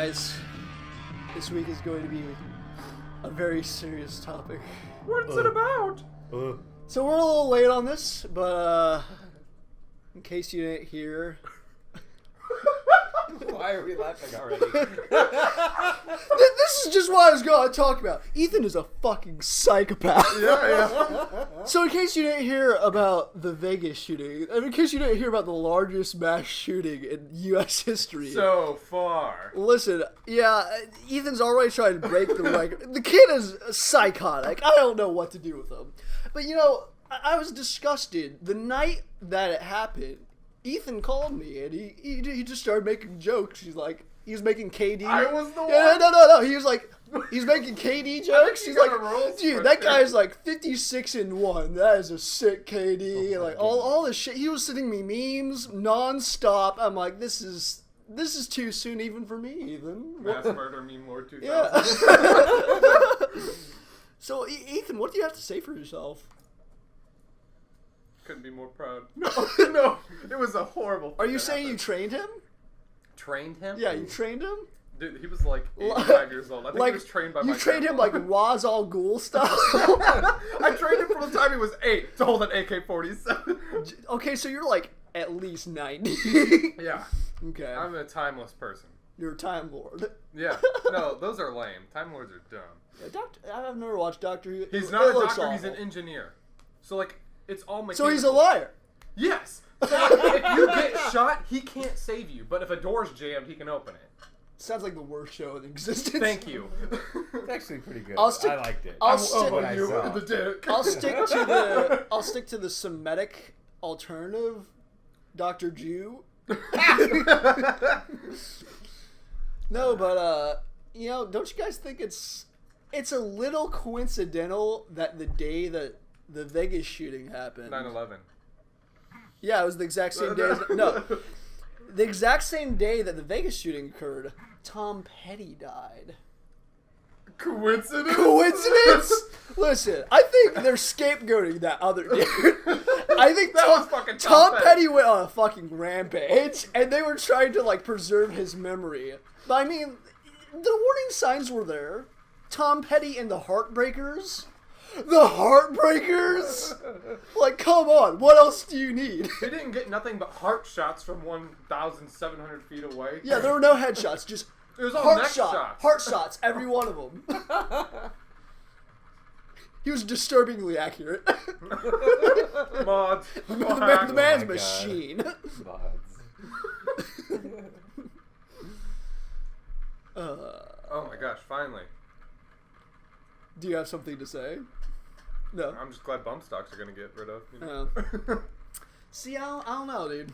guys, this week is going to be a very serious topic. What's it about? So we're a little late on this, but in case you didn't hear... Why are we laughing already? This is just what I was going to talk about. Ethan is a fucking psychopath. Yeah. So in case you didn't hear about the Vegas shooting, and in case you didn't hear about the largest mass shooting in U.S. history. So far. Listen, yeah, Ethan's already trying to break the record. The kid is psychotic. I don't know what to do with him. But, you know, I was disgusted. The night that it happened, Ethan called me, and he just started making jokes. He was making KD. I was the one? Yeah, no. He was like, he's making KD jokes. He's like, rules dude, for that sure. guy's like 56-1. That is a sick KD. Like all this shit. He was sending me memes nonstop. I'm like, this is too soon even for me, Ethan. Mass murder meme Lord 2000. Yeah. So, Ethan, what do you have to say for yourself? Couldn't be more proud. No, it was a horrible thing. Are you saying you trained him? trained him? Yeah, you trained him? Dude, he was like 85 years old. I think Like, he was trained by my you trained him like Ra's al Ghul style? I trained him from the time he was 8 to hold an AK-47. Okay, so you're like at least 90. Yeah. Okay. I'm a timeless person. You're a Time Lord. Yeah. No, those are lame. Time Lords are dumb. Yeah, I've never watched Doctor Who. He's It not a looks doctor, he's awful. an engineer. So, like, it's all mechanical. So he's a liar. Yes! So, like, if you get shot, he can't save you. But if a door's jammed, he can open it. Sounds like the worst show in existence. Thank you. It's actually pretty good. I'll stick- I liked it. I'll stick- what I saw. the dick. I'll stick to the Semitic alternative, Dr. Jew. No, but you know, don't you guys think it's a little coincidental that the day that the Vegas shooting happened, 9/11. yeah, it was the exact same day. The exact same day that the Vegas shooting occurred, Tom Petty died. Coincidence? Coincidence? Listen, I think they're scapegoating that other dude. I think That was fucking Tom Petty went on a fucking rampage, and they were trying to like preserve his memory. But I mean, the warning signs were there. Tom Petty and the Heartbreakers. The Heartbreakers? Like, come on, what else do you need? He didn't get nothing but heart shots from 1,700 feet away. Yeah, there were no headshots, just It was all heart neck shot, shots. heart shots, every one of them. He was disturbingly accurate. Mods. The man's God. machine. Mods. Oh my gosh, finally. Do you have something to say? No. I'm just glad bump stocks are going to get rid of. You know? See, I don't know, dude.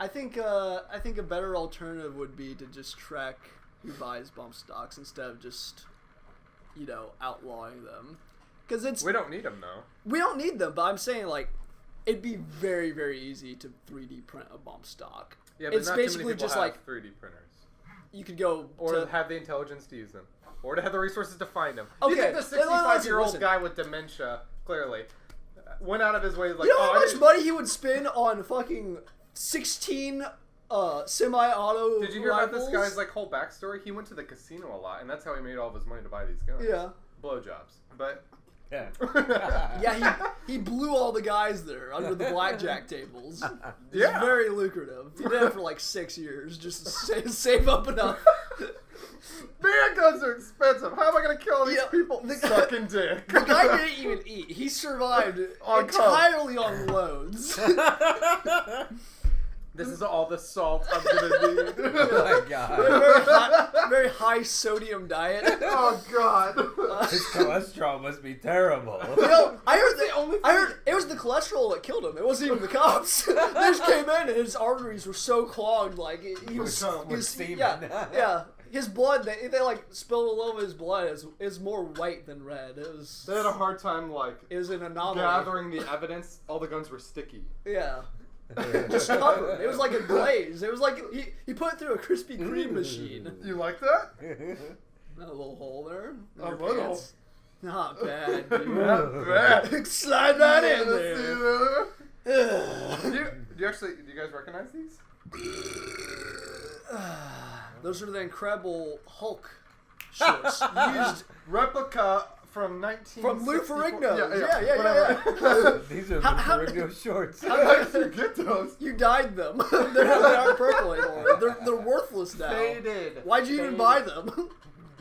I think a better alternative would be to just track who buys bump stocks instead of just, you know, outlawing them. Because We don't need them, though. we don't need them, but I'm saying like it'd be very, very easy to 3D print a bump stock. Yeah, but It's not basically too many people just have like 3D printers. you could go Or to, have the intelligence to use them. Or to have the resources to find them. Okay, You think the listen, 65-year-old listen. guy with dementia, clearly, went out of his way like, you know oh, how I much didn't- money he would spend on fucking 16 semi-auto Did you hear about this rifles? guy's like whole backstory? He went to the casino a lot, and that's how he made all of his money to buy these guns. Yeah. Blowjobs. But Yeah. Yeah, he blew all the guys there under the blackjack tables. It's Yeah. very lucrative. He did it for like 6 years just to save up enough. man, guns are expensive. How am I gonna kill these Yeah, people sucking dick? The guy didn't even eat. He survived On entirely on loads. This is all the salt I'm gonna need. Oh my god. Very high sodium diet. Oh god. His cholesterol must be terrible. You know, I heard it was the cholesterol that killed him. It wasn't even the cops. They just came in and his arteries were so clogged, like he was With semen. yeah. His blood, they like spilled all over his blood. Is more white than red. It They had a hard time like was an anomaly. gathering the evidence. All the guns were sticky. Yeah. Just covered. It was like a glaze. It was like he put it through a Krispy Kreme machine. You like that? Not a little hole there. in A your little. pants. Not bad, dude. Not bad. Slide that in Let's there. see that. Do you guys recognize these? Those are the Incredible Hulk shorts used Replica from 19... from Lou Ferrigno. Yeah. These are How- the Ferrigno shorts. How did you get those? You dyed them. They aren't purple anymore. They're worthless now. Faded. Why'd you even buy them?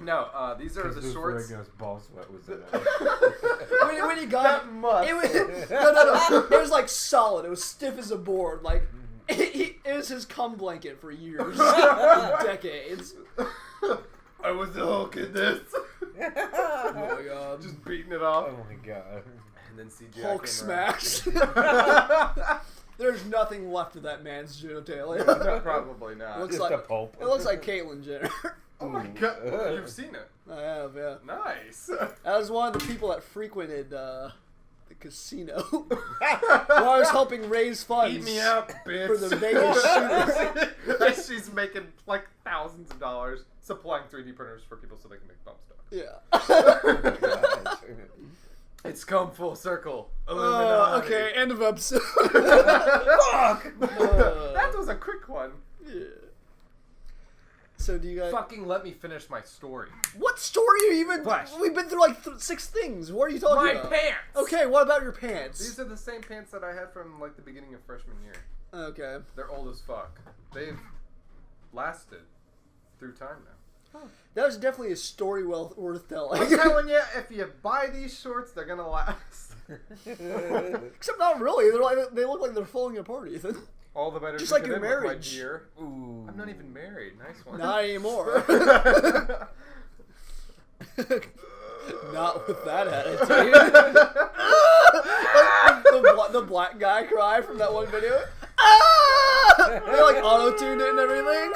No, these are the Lou shorts. Ferrigno's ball sweat was in it. when you got That must. it was, no. It was like solid. It was stiff as a board. Like it was his cum blanket for years, decades. I was the Hulk in this. Oh my god! Just beating it off. Oh my god. And then CGI Hulk came smash. There's nothing left of that man's genitalia. around. Probably not. Looks Just like a pulp. it looks like Caitlyn Jenner. Oh my god. You've seen it. I have, yeah. Nice. I was one of the people that frequented the casino while I was helping raise funds Eat me up, bitch. for the Vegas shooters. She's making like thousands of dollars supplying 3D printers for people so they can make bump stock. Yeah. It's come full circle. Illuminati. Okay, end of episode. Fuck! That was a quick one. Yeah. So do you guys? Fucking let me finish my story. What story are you even? Flash. We've been through like 6 things. What are you talking My about? pants! Okay, what about your pants? These are the same pants that I had from like the beginning of freshman year. Okay. They're old as fuck. They've lasted through time now. That was definitely a story worth telling. I'm telling you, if you buy these shorts, they're gonna last. Except not really. They look like they're falling apart, Ethan. All the better Just to like get your in with, my marriage. dear. Ooh. I'm not even married. Nice one. Not anymore. Not with that attitude. Like the black guy cry from that one video. Ah! They like auto-tuned it and everything.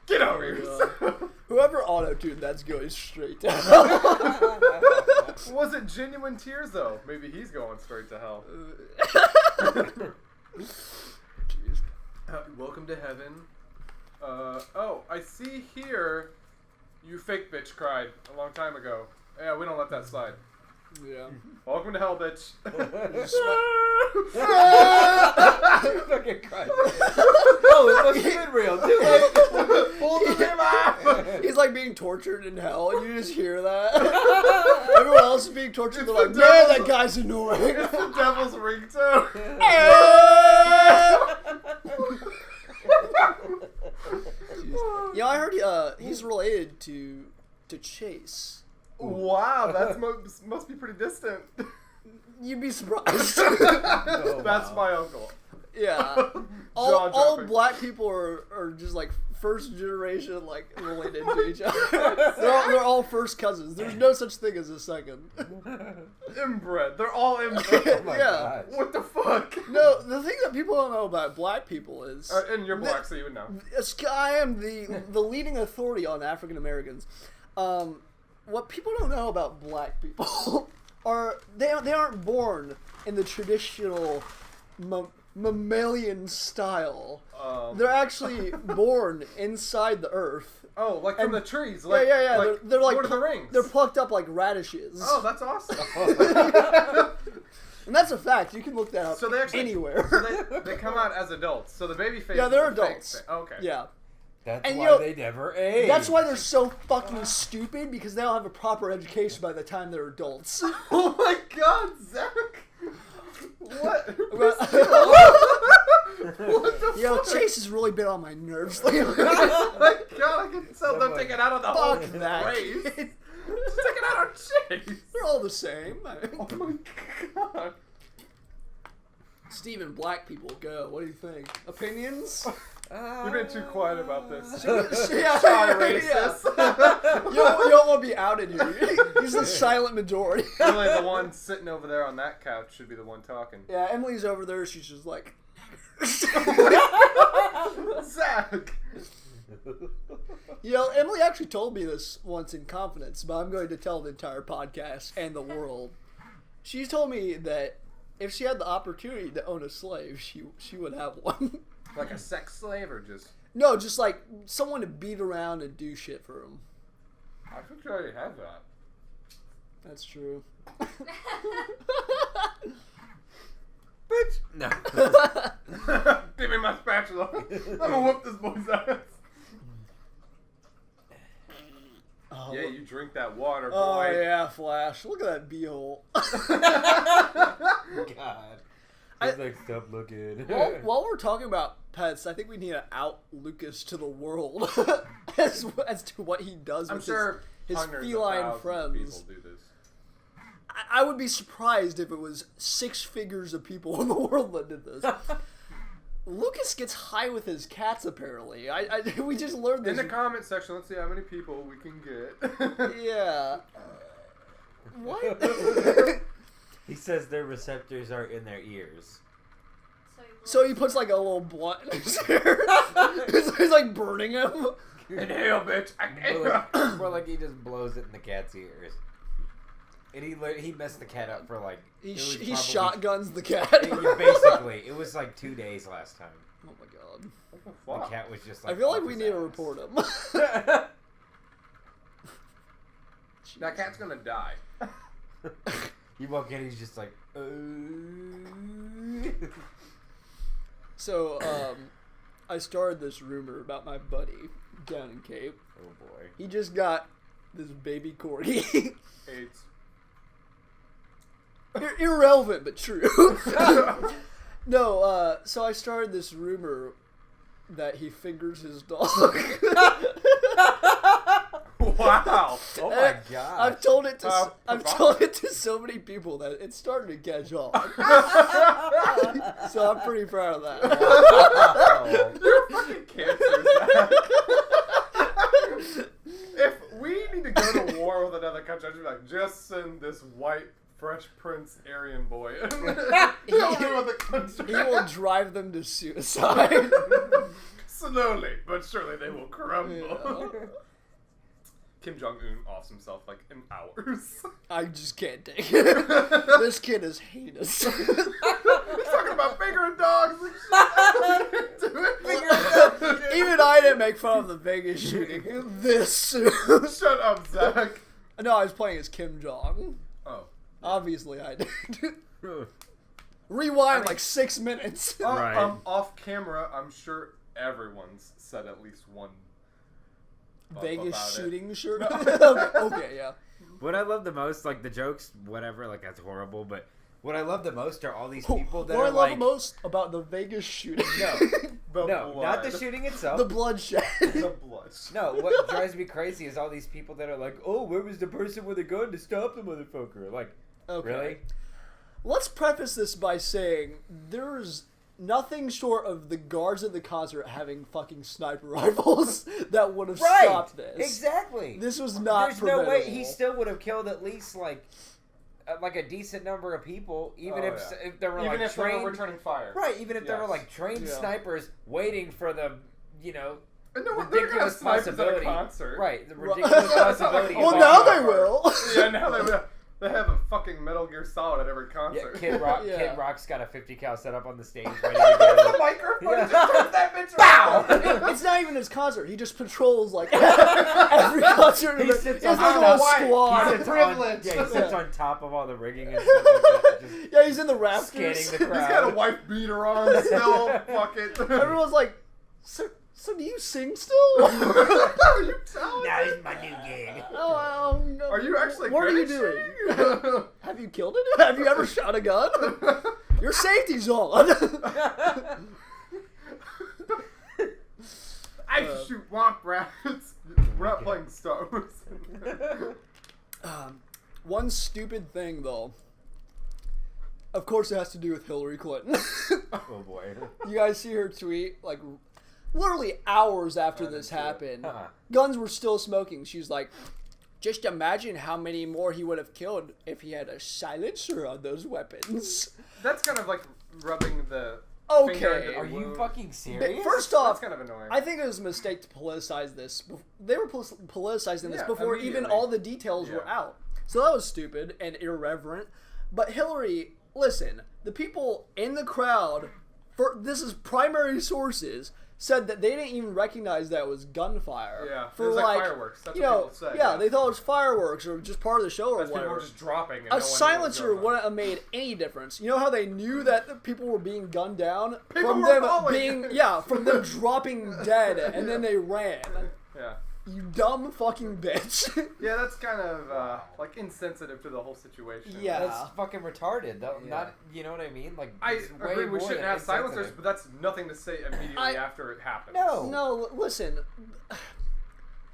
Get over here. Whoever auto-tuned that's going straight down. Was it genuine tears though? Maybe he's going straight to hell. Jeez. Welcome to heaven. Oh, I see here. You fake bitch cried a long time ago. Yeah, we don't let that slide. Yeah. Welcome to hell, bitch. Fucking Christ. Oh, it must have been real too. He's like being tortured in hell, and you just hear that. Everyone else is being tortured. They're like, the man, devil's- that guy's annoying. It's the devil's ringtone. Yeah, I heard he's related to Chase. Wow, that must be pretty distant. You'd be surprised. That's my uncle. Yeah. All Jaw-dropping. black people are just like first generation, like related to each other. They're all first cousins. There's no such thing as a second. Inbred. They're all inbred. Oh my Yeah. gosh. What the fuck? No, the thing that people don't know about black people is And you're black, so you would know. I am the leading authority on African Americans. What people don't know about black people are they aren't born in the traditional mammalian style. They're actually born inside the earth. Oh, like from And- the trees. Like, Yeah. Like They're like Lord of the Rings. They're plucked up like radishes. Oh, that's awesome. And that's a fact. You can look that up So they actually anywhere. So they come out as adults. So the baby face. Yeah, they're is the fake adults. face. Oh, okay. Yeah. That's And why you know, they never age. That's why they're so fucking stupid, because they don't have a proper education by the time they're adults. Oh my God, Zach. What? What the Yo, fuck? Chase has really been on my nerves lately. Oh my God, I can tell them taking out on the whole Fuck that. race. Just taking out on Chase. They're all the same. Oh my God. Steven, black people, go. What do you think? Opinions? You've been too quiet about this. Yeah, Sorry, racist. You don't want to be outed here. He's the silent majority. Really, the one sitting over there on that couch should be the one talking. Yeah, Emily's over there. She's just like... Zach. You know, Emily actually told me this once in confidence, but I'm going to tell the entire podcast and the world. She told me that if she had the opportunity to own a slave, she would have one. Like a sex slave or just... No, just like someone to beat around and do shit for him. I think you already have that. That's true. Bitch. No. Give me my spatula. I'm gonna whoop this boy's ass. Oh, Yeah, you drink that water, boy. oh yeah, Flash. Look at that beehole. God. He's like, stop looking. While we're talking about pets, I think we need to out Lucas to the world as to what he does I'm with sure his hundreds feline of friends. people do this. I would be surprised if it was 6 figures of people in the world that did this. Lucas gets high with his cats, apparently. We just learned this. In the comment section, let's see how many people we can get. Yeah. What? He says their receptors are in their ears. So he puts like a little blunt in his hair. He's like burning him. Inhale, bitch. More like he just blows it in the cat's ears. And he messed the cat up for like... He probably- shotguns the cat. Basically, it was like 2 days last time. Oh my god. The cat was just like... I feel like off we his need to ass. report him. That cat's gonna die. You walk in, he's just like... So, I started this rumor about my buddy down in Cape. Oh boy. He just got this baby corgi. AIDS. Irrelevant, but true. No, so I started this rumor that he fingers his dog. Wow. Oh my god. I've told it to so many people that it's starting to catch on. So I'm pretty proud of that. Oh. You're fucking cancer, Zach. If we need to go to war with another country, I'd be like, just send this white Fresh Prince Aryan boy. He will drive them to suicide. Slowly, but surely they will crumble. Yeah. Kim Jong-un offs himself like in hours. I just can't take it. This kid is heinous. He's talking about fingering dogs and shit. Even I didn't make fun of the Vegas shooting this soon. Shut up, Zach. No, I was playing as Kim Jong. Oh. Obviously I did. Rewind I mean- like 6 minutes. Right. Off camera, I'm sure everyone's said at least one. Vegas about it. shooting shirt. Okay, yeah. What I love the most, like the jokes, whatever, like that's horrible, but what I love the most are all these people that what are I love like... most about the Vegas shooting. The No, blood. not the shooting itself. The bloodshed. The blood. No, what drives me crazy is all these people that are like, oh, where was the person with a gun to stop the motherfucker? Like, Okay. really? Let's preface this by saying there's nothing short of the guards at the concert having fucking sniper rifles that would have stopped this. Exactly. This was not There's no way preventable. he still would have killed at least like a decent number of people, even if they were Even like if they trained. were returning fire. Right, even if they were Yes. like trained Yeah. snipers waiting for the, you know, And no, they're gonna ridiculous snipe us at a possibility. concert. Right, the Right. ridiculous possibility. Well, of now all- they will. Yeah, now they will. They have a fucking Metal Gear Solid at every Yeah, concert. Kid Rock. Yeah. Kid Rock's got a 50 cal set up on the stage, ready to the go. microphone Yeah. just turns that bitch Bow! around. It's not even his concert. He just patrols like every concert. He He sits has on like a top. little He squad. sits on, Privilege. yeah, he sits on top of all the rigging and stuff like that, just Yeah, he's in the rafters. scanning the crowd. He's got a wife beater on still. Fuck it. Everyone's like, so do you sing still? Are you telling Now me? this is my new gig. Oh, no. Are you actually What are good you at doing? shooting? Have you killed it? Have you ever shot a gun? Your safety's on. I shoot womp rats. We're not playing Star Wars. One stupid thing, though. Of course, it has to do with Hillary Clinton. Oh boy. You guys see her tweet, like, literally hours after I this didn't see it. happened. Uh-uh. Guns were still smoking. She's like, just imagine how many more he would have killed if he had a silencer on those weapons. That's kind of like rubbing the Okay. finger into the Are you wound. fucking serious? First That's off, kind of annoying. I think it was a mistake to politicize this. They were politicizing this Yeah, before even immediately. all the details were Yeah. out. So that was stupid and irreverent. But Hillary, listen, the people in the crowd, this is primary sources, said that they didn't even recognize that it was gunfire. Yeah, for it was like fireworks. That's what people said. Yeah, they thought it was fireworks or just part of the show or Because people whatever. were just dropping. And A no one knew what was silencer going on. wouldn't have made any difference. You know how they knew that the people were being gunned down People from were them falling. from them dropping dead, and then they ran. Yeah. You dumb fucking bitch. Yeah, that's kind of like insensitive to the whole situation. Yeah. That's fucking retarded. Though. Yeah. Not, you know what I mean? Like, I it's way agree we more shouldn't than have silencers, insensitive. but that's nothing to say immediately after it happens. No, listen.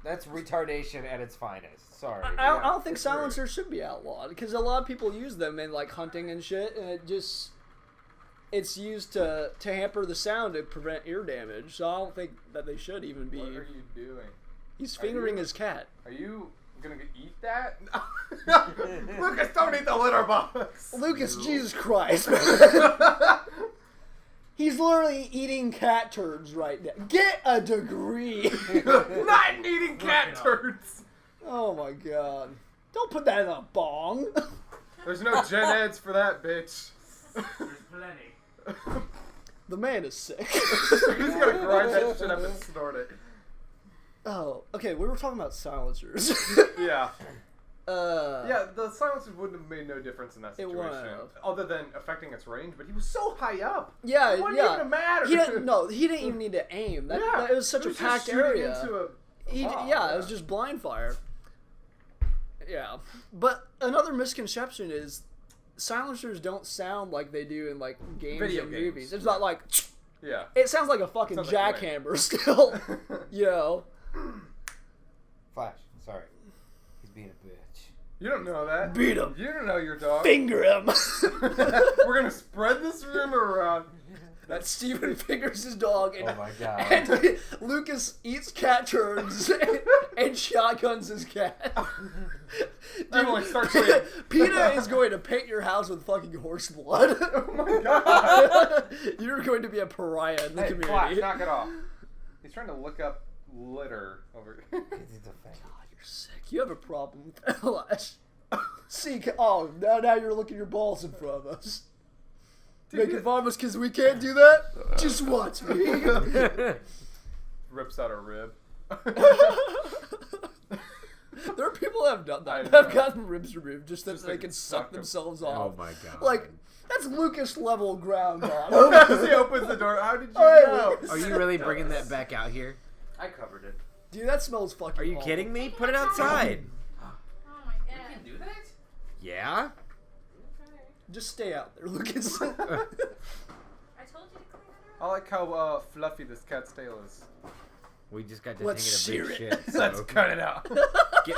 That's retardation at its finest. Sorry. I don't think silencers should be outlawed because a lot of people use them in like hunting and shit, and it's used to hamper the sound to prevent ear damage. So I don't think that they should even be. What are you doing? He's fingering his cat. Are you gonna eat that? Lucas, don't eat the litter box. Lucas, Jesus Christ. He's literally eating cat turds right now. Get a degree. Not eating cat turds. Oh my god. Don't put that in a bong. There's no gen eds for that, bitch. There's plenty. The man is sick. He's gonna grind that shit up and snort it. Oh, okay, we were talking about silencers. Yeah. Yeah, Yeah, the silencers wouldn't have made no difference in that It situation, wouldn't have. other than affecting its range. But he was so high up. Yeah, It wasn't yeah. even matter. He didn't even need to aim. That was such It was a packed just shooting area. Into a It was just blind fire. Yeah, but another misconception is silencers don't sound like they do in like games Video and games. movies. It's not like Yeah. it sounds like a fucking Sounds like jackhammer still. You know. Flash. Sorry. He's being a bitch. You don't know that. Beat him. You don't know your dog. Finger him. We're gonna spread this rumor around. That Steven fingers his dog and, Oh my god. and Lucas eats cat turds and shotguns his cat. Emily starts saying, PETA is going to paint your house with fucking horse blood. "Oh my god!" You're going to be a pariah in the Hey, community. Flash, knock it off. He's trying to look up litter over. He's a fan. God, you're sick. You have a problem with that, Flash. See, now you're looking your balls in front of us. Making fun of us because we can't do that? Just watch me. Rips out a rib. There are people that have done I that. know. Have gotten ribs removed just that Just they like can suck suck them. themselves Oh off. my god. Like, that's Lucas level ground on. As he opens the door, how did you Alright, know? Lucas. Are you really bringing that back out here? I covered it. Dude, that smells fucking Are you awful. kidding me? Put it outside. Oh my You god. can do that? Yeah? Just stay out there, Lucas. I told you to clean it up. I like how fluffy this cat's tail is. We just got to Let's taking a sear big it. shit. Let's So. cut it out. Get,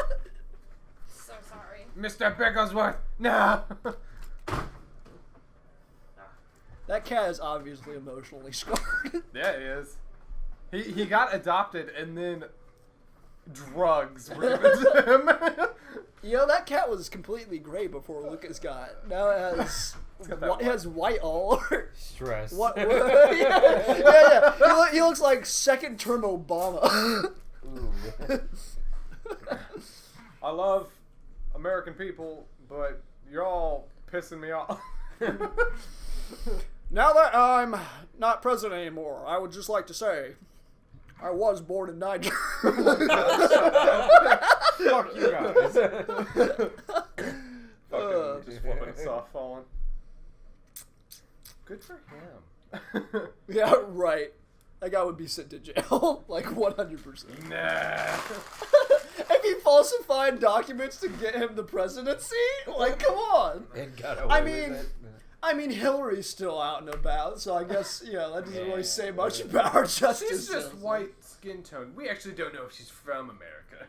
So sorry. Mr. Bigglesworth, no! That cat is obviously emotionally scarred. Yeah, he is. He got adopted and then drugs were given to him. You know, that cat was completely gray before Lucas got. Now it has, got that it has white all over. Stress. What? Yeah. He looks like second term Obama. Ooh. I love American people, but you're all pissing me off. Now that I'm not president anymore, I would just like to say, I was born in Niger. Fuck you guys. Fucking just flipping a soft falling. Good for him. Yeah, right. That guy would be sent to jail, like 100%. Nah. If he falsified documents to get him the presidency, like, come on. And got away I with mean, it. I mean, Hillary's still out and about, so I guess, you know, that doesn't really Yeah. say much about our justice She's just system. white skin tone. We actually don't know if she's from America.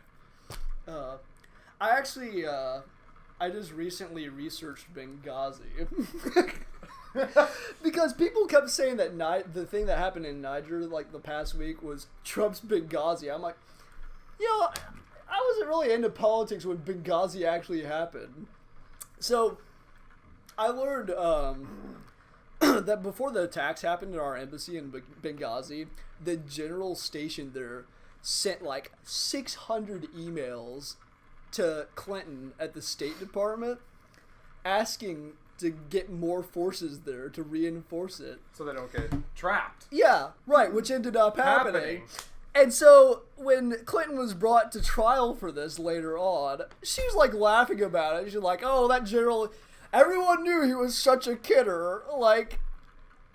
I actually, I just recently researched Benghazi. Because people kept saying that the thing that happened in Niger, like, the past week was Trump's Benghazi. I'm like, you know, I wasn't really into politics when Benghazi actually happened. So, I learned that before the attacks happened at our embassy in Benghazi, the general station there sent like 600 emails to Clinton at the State Department asking to get more forces there to reinforce it. So they don't get trapped. Yeah, right, which ended up happening. And so when Clinton was brought to trial for this later on, she was like laughing about it. She's like, "Oh, that general, everyone knew he was such a kidder. Like,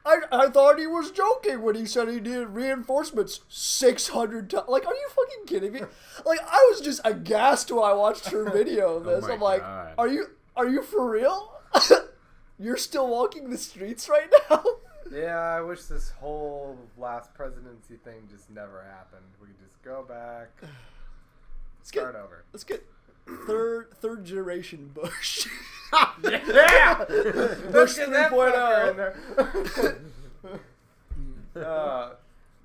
I thought he was joking when he said he needed reinforcements 600 times. Like, are you fucking kidding me? Like, I was just aghast when I watched her video of this. my I'm like, God. are you for real? You're still walking the streets right now? Yeah, I wish this whole last presidency thing just never happened. We could just go back, start over. Let's get third generation Bush. Yeah! Bush Get that fucker 3.0. in there.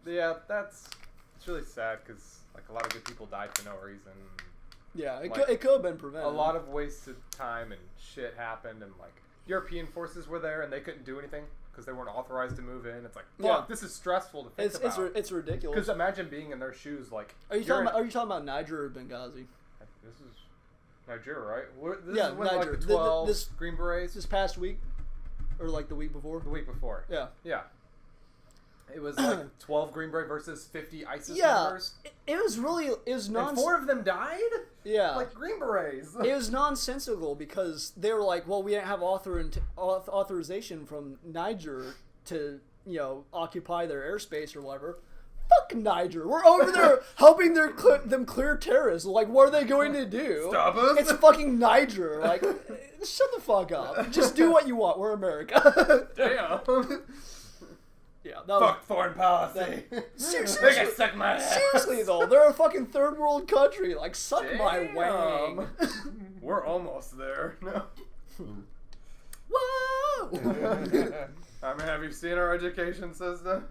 Yeah, it's really sad because like a lot of good people died for no reason. Yeah, it Like, could have been prevented. A lot of wasted time and shit happened, and like European forces were there and they couldn't do anything because they weren't authorized to move in. It's like, fuck, Yeah. this is stressful to think about. It's ridiculous. Because imagine being in their shoes. Like, Are you you're talking about Niger or Benghazi? This is Nigeria, right? This Yeah, is when like Niger. the 12 This- Green Berets. This past week, or like the week before? The week before. Yeah. Yeah. It was like 12 Green Beret versus 50 ISIS Yeah, members. it was And nonsensical. 4 of them died? Yeah, Like Green Berets. it was nonsensical because they were like, well, we didn't have authorization from Niger to occupy their airspace or whatever. Fuck Niger. We're over there helping them clear terrorists. Like, what are they going to do? Stop us? It's fucking Niger. Like, shut the fuck up. Just do what you want. We're America. Damn. Yeah. That was, Fuck foreign policy. Seriously, They can suck my ass. seriously though, they're a fucking third world country. Like, suck my Damn. wang. We're almost there. No. Whoa! I mean, have you seen our education system?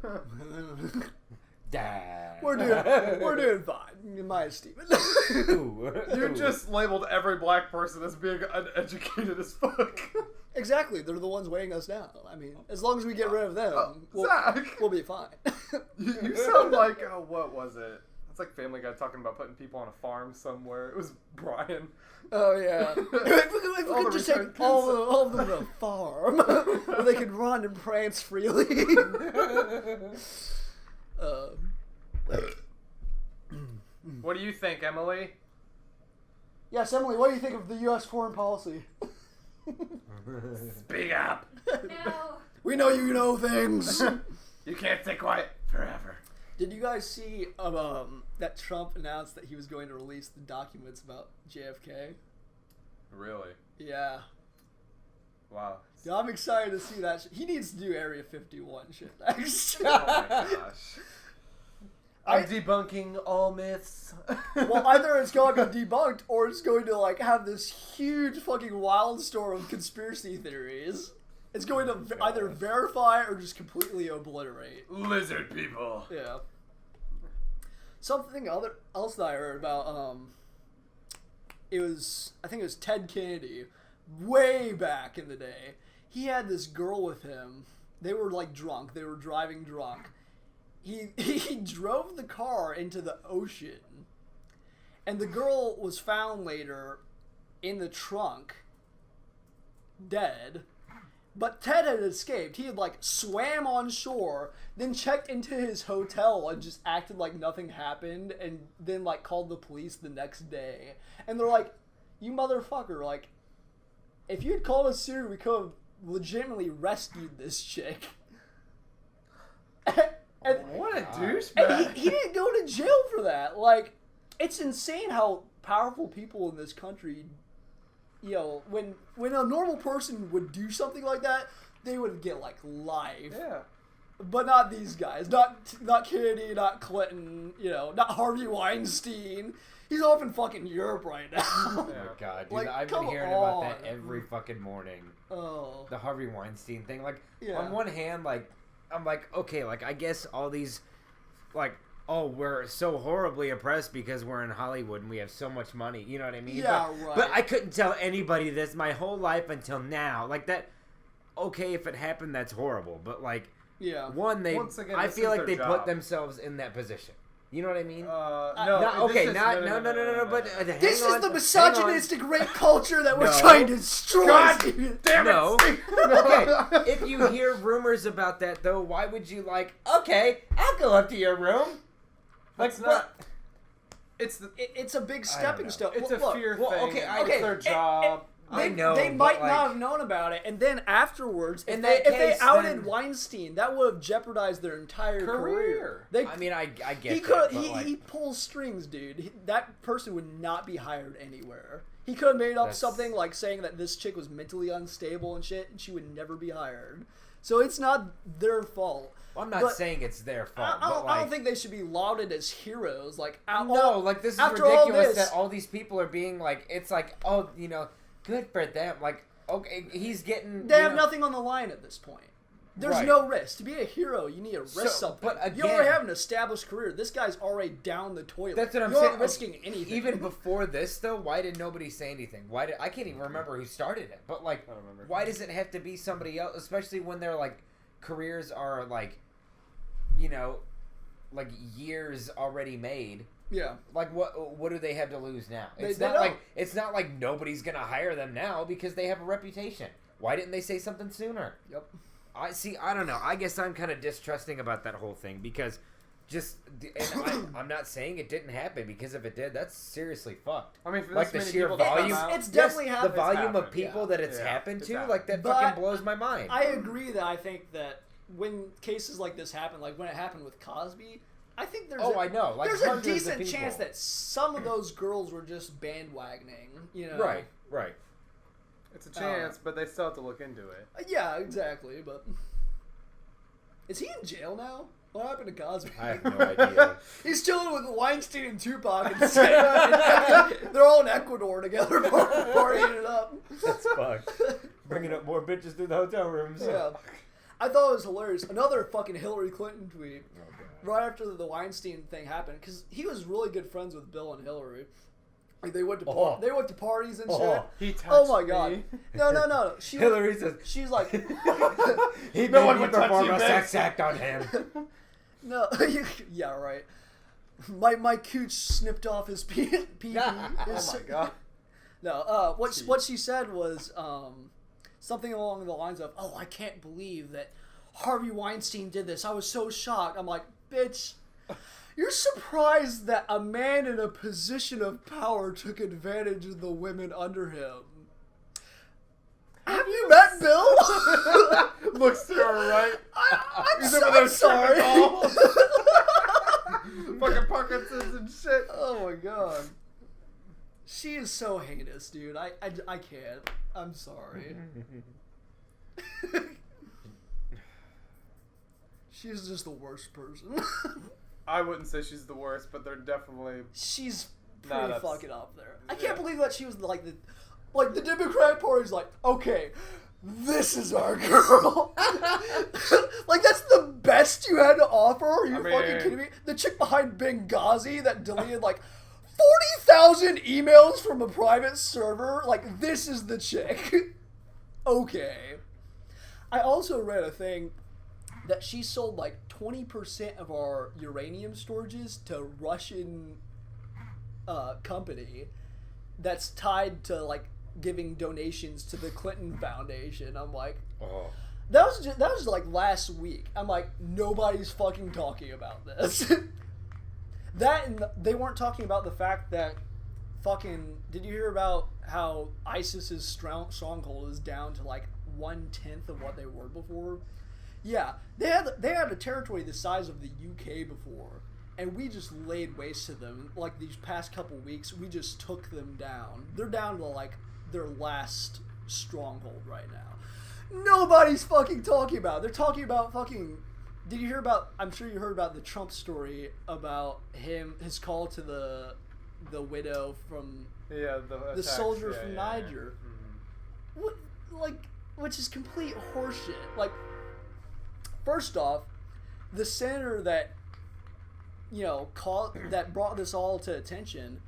We're doing fine, in my estimate. You just labeled every black person as being uneducated as fuck. Exactly, they're the ones weighing us down. I mean, as long as we get rid of them, Zach. we'll be fine. You sound like, what was it? It's like Family Guy talking about putting people on a farm somewhere. It was Brian. Oh yeah. If we All could the just take retarded all of them to a farm where they can run and prance freely. What do you think, Emily? Yes, Emily, what do you think of the U.S. foreign policy? Speak up. No. We know you know things. You can't stay quiet forever. Did you guys see that Trump announced that he was going to release the documents about JFK? Really? Yeah. Wow. Yeah, I'm excited to see that. He needs to do Area 51 shit next. Oh my gosh. I'm debunking all myths. Well, either it's going to be debunked or it's going to like have this huge fucking wildstorm of conspiracy theories. It's going to either verify or just completely obliterate. Lizard people. Yeah. Something else that I heard about, I think it was Ted Kennedy, way back in the day. He had this girl with him. They were like drunk. They were driving drunk. He drove the car into the ocean, and the girl was found later in the trunk, dead. But Ted had escaped. He had like swam on shore, then checked into his hotel and just acted like nothing happened, and then like called the police the next day. And they're like, "You motherfucker! Like, if you had called us sooner, we could have legitimately rescued this chick." And What a and douchebag. he didn't go to jail for that. Like, it's insane how powerful people in this country, when a normal person would do something like that, they would get like life. Yeah. But not these guys. Not Kennedy, not Clinton, not Harvey Weinstein. He's off in fucking Europe right now. Oh my god, dude! Like, I've been come hearing about that on. every fucking morning. Oh. The Harvey Weinstein thing. Like, Yeah. on one hand, like, I'm like, okay, like, I guess all these, like, oh, we're so horribly oppressed because we're in Hollywood and we have so much money. You know what I mean? Yeah, but, right. But I couldn't tell anybody this my whole life until now. Like, that, okay, if it happened, that's horrible. But, like, Yeah. one, Once again, I this feel is like their they put job. themselves in that position. You know what I mean? No. Okay, this is- no. But This hang is on, the hang misogynistic rape culture that we're No. trying to destroy. God Steven. damn it! No. Steve. Okay, if you hear rumors about that, though, why would you okay, I'll go up to your room? That's what? not. It's the. It's a big know. stepping stone. It's Look, a fear well, thing. okay, It's okay, their job. I know, They but, might like- not have known about it, and then afterwards, In if that they case, outed then- Weinstein, that would have jeopardized their entire career. They, I mean, I get he that, could. but, He pulls strings, dude. That person would not be hired anywhere. He could have made up That's- something like saying that this chick was mentally unstable and shit, and she would never be hired. So it's not their fault. I'm not but saying it's their fault, I don't think they should be lauded as heroes. Like, this is after all ridiculous this- that all these people are being it's oh, good for them. Okay, he's getting. they have nothing on the line at this point. There's Right. no risk. To be a hero, you need to risk So, something. but you already again- have an established career. This guy's already down the toilet. That's what I'm you saying. aren't risking anything. Even before this, though, why did nobody say anything? I can't even remember who started it. But I don't remember. why does it have to be somebody else? Especially when their careers are years already made. yeah. What do they have to lose now? They don't. It's not like nobody's gonna hire them now because they have a reputation. Why didn't they say something sooner? Yep. I don't know. I guess I'm kind of distrusting about that whole thing because I'm not saying it didn't happen, because if it did, that's seriously fucked. I mean, for Like this the many sheer people to come volume, out- It's definitely yes, happened. the volume It's of happened, people yeah. that it's Yeah, happened it's to, happened. that But fucking blows my mind. I agree that I think that when cases like this happen, like when it happened with Cosby, I think there's I know. there's a hundreds of decent people. chance that some of those girls were just bandwagoning. You know. Right. It's a chance, but they still have to look into it. Yeah, exactly. But is he in jail now? What happened to Cosby? I have no idea. He's chilling with Weinstein and Tupac, and they're all in Ecuador together, partying it up. That's fucked. Bringing up more bitches through the hotel rooms. Yeah, I thought it was hilarious. Another fucking Hillary Clinton tweet right after the Weinstein thing happened, because he was really good friends with Bill and Hillary. Like they went to they went to parties and shit. He touched Oh my god! me. No. Hillary says She's like, he No made one me would touch perform you, a bitch. sex act on him. no, yeah, right. My cooch snipped off his pee. Oh my god. No, what she said was something along the lines of, "Oh, I can't believe that Harvey Weinstein did this. I was so shocked." I'm like, bitch, you're surprised that a man in a position of power took advantage of the women under him. Have you met Bill? Looks to her right. I'm sorry. Fucking Parkinson's and shit. Oh my god. She is so heinous, dude. I can't. I'm sorry. She's just the worst person. I wouldn't say she's the worst, but they're definitely. She's Nah, pretty that's- fucking up there. I yeah. can't believe that she was like the Democratic Party's like, okay, this is our girl. Like that's the best you had to offer? Are you I mean- fucking kidding me? The chick behind Benghazi that deleted like 40,000 emails from a private server. Like this is the chick. Okay. I also read a thing that she sold like 20% of our uranium storages to Russian company that's tied to like giving donations to the Clinton Foundation. I'm like, that was like last week. I'm like, nobody's fucking talking about this. That and they weren't talking about the fact that fucking. Did you hear about how ISIS's stronghold is down to like 1/10 of what they were before? Yeah, they had a territory the size of the UK before, and we just laid waste to them. Like these past couple weeks, we just took them down. They're down to like their last stronghold right now. Nobody's fucking talking about it. They're talking about fucking. Did you hear about? I'm sure you heard about the Trump story about his call to the widow from Yeah, the attacks, soldier yeah, from yeah, yeah. Niger. Mhm. What, like, which is complete horseshit. Like, first off, the senator that that brought this all to attention.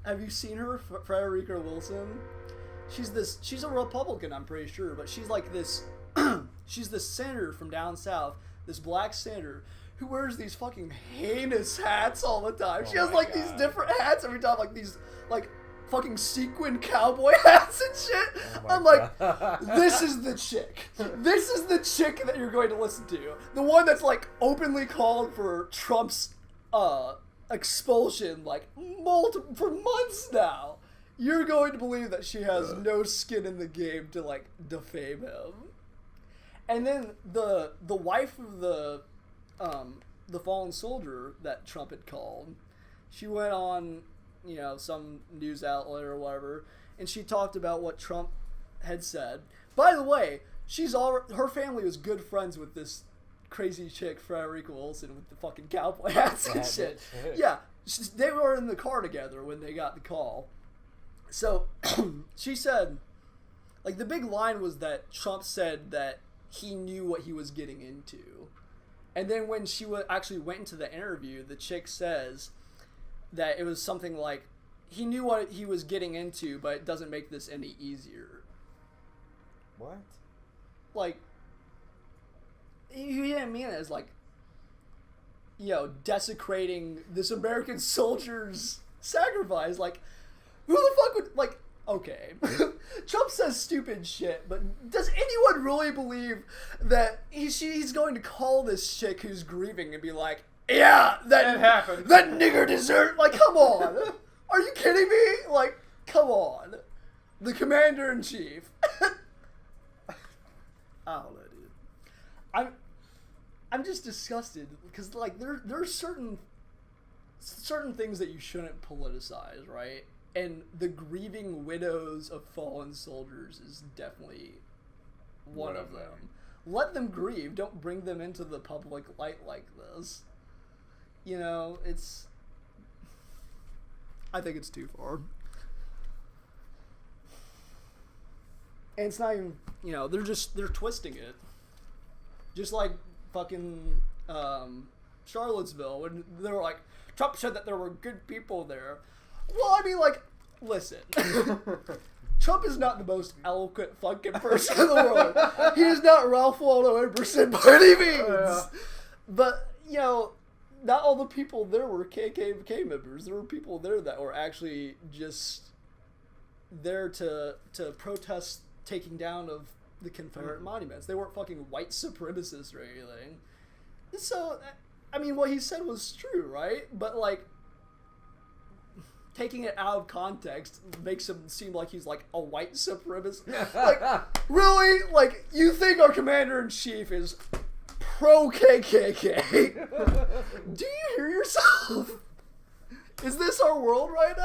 Have you seen her, Frederica Wilson? She's a Republican, I'm pretty sure, but she's like this. She's the senator from down south, this black senator. who wears these fucking heinous hats all the time. Oh She has my like these God. different hats every time, like these like fucking sequin cowboy hats and shit. Oh my I'm like, God. this is the chick. This is the chick that you're going to listen to. The one that's like openly called for Trump's expulsion like for months now. You're going to believe that she has no skin in the game to like defame him. And then the wife of the fallen soldier that Trump had called, she went on, you know, some news outlet or whatever, and she talked about what Trump had said. By the way, her family was good friends with this crazy chick, Frederica Wilson, with the fucking cowboy hats and shit. Yeah, they were in the car together when they got the call. So she said, like, the big line was that Trump said that he knew what he was getting into. And then when she actually went into the interview, the chick says that it was something like, he knew what he was getting into, but it doesn't make this any easier. What? Like, he didn't mean it as like, you know, desecrating this American soldier's sacrifice. Like, who the fuck would, like, okay. Trump says stupid shit, but does anyone really believe that he's going to call this chick who's grieving and be like, yeah, It happened. that nigger deserved, like, come on. Are you kidding me? Like, come on. The commander-in-chief. I don't know, dude. I'm just disgusted because, like, there are certain things that you shouldn't politicize, right? And the grieving widows of fallen soldiers is definitely one of them. Let them grieve. Don't bring them into the public light like this. You know, I think it's too far. And it's not even, you know, they're twisting it. Just like fucking Charlottesville, when they were like, Trump said that there were good people there. Well, I mean, like, listen. Trump is not the most eloquent fucking person in the world. He is not Ralph Waldo Emerson by any means. But, you know, not all the people there were KKK members. There were people there that were actually just there to protest taking down of the Confederate monuments. They weren't fucking white supremacists or anything. So, I mean, what he said was true, right? But, like, taking it out of context makes him seem like he's like a white supremacist. Like, really? Like, you think our commander-in-chief is pro-KKK? Do you hear yourself? Is this our world right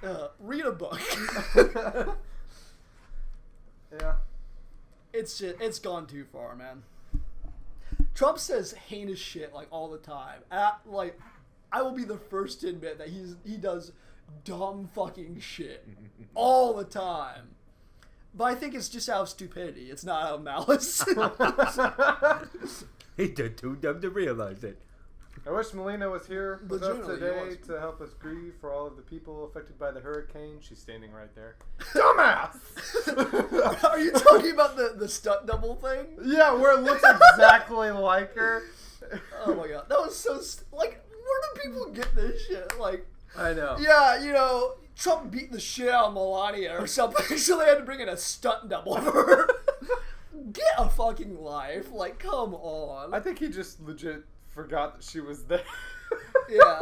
now? Read a book. Yeah. It's gone too far, man. Trump says heinous shit like all the time. Like, I will be the first to admit that he does dumb fucking shit all the time. But I think it's just out of stupidity. It's not out of malice. He did too dumb to realize it. I wish Melina was here with us Legitimately, today he was. to help us grieve for all of the people affected by the hurricane. She's standing right there. Dumbass! Are you talking about the stunt double thing? Yeah, where it looks exactly like her. Oh my god, that was so like. Where do people get this shit? Like, I know. yeah, you know, Trump beat the shit out of Melania or something, so they had to bring in a stunt double for her. Get a fucking life. Like, come on. I think he just legit forgot that she was there. Yeah.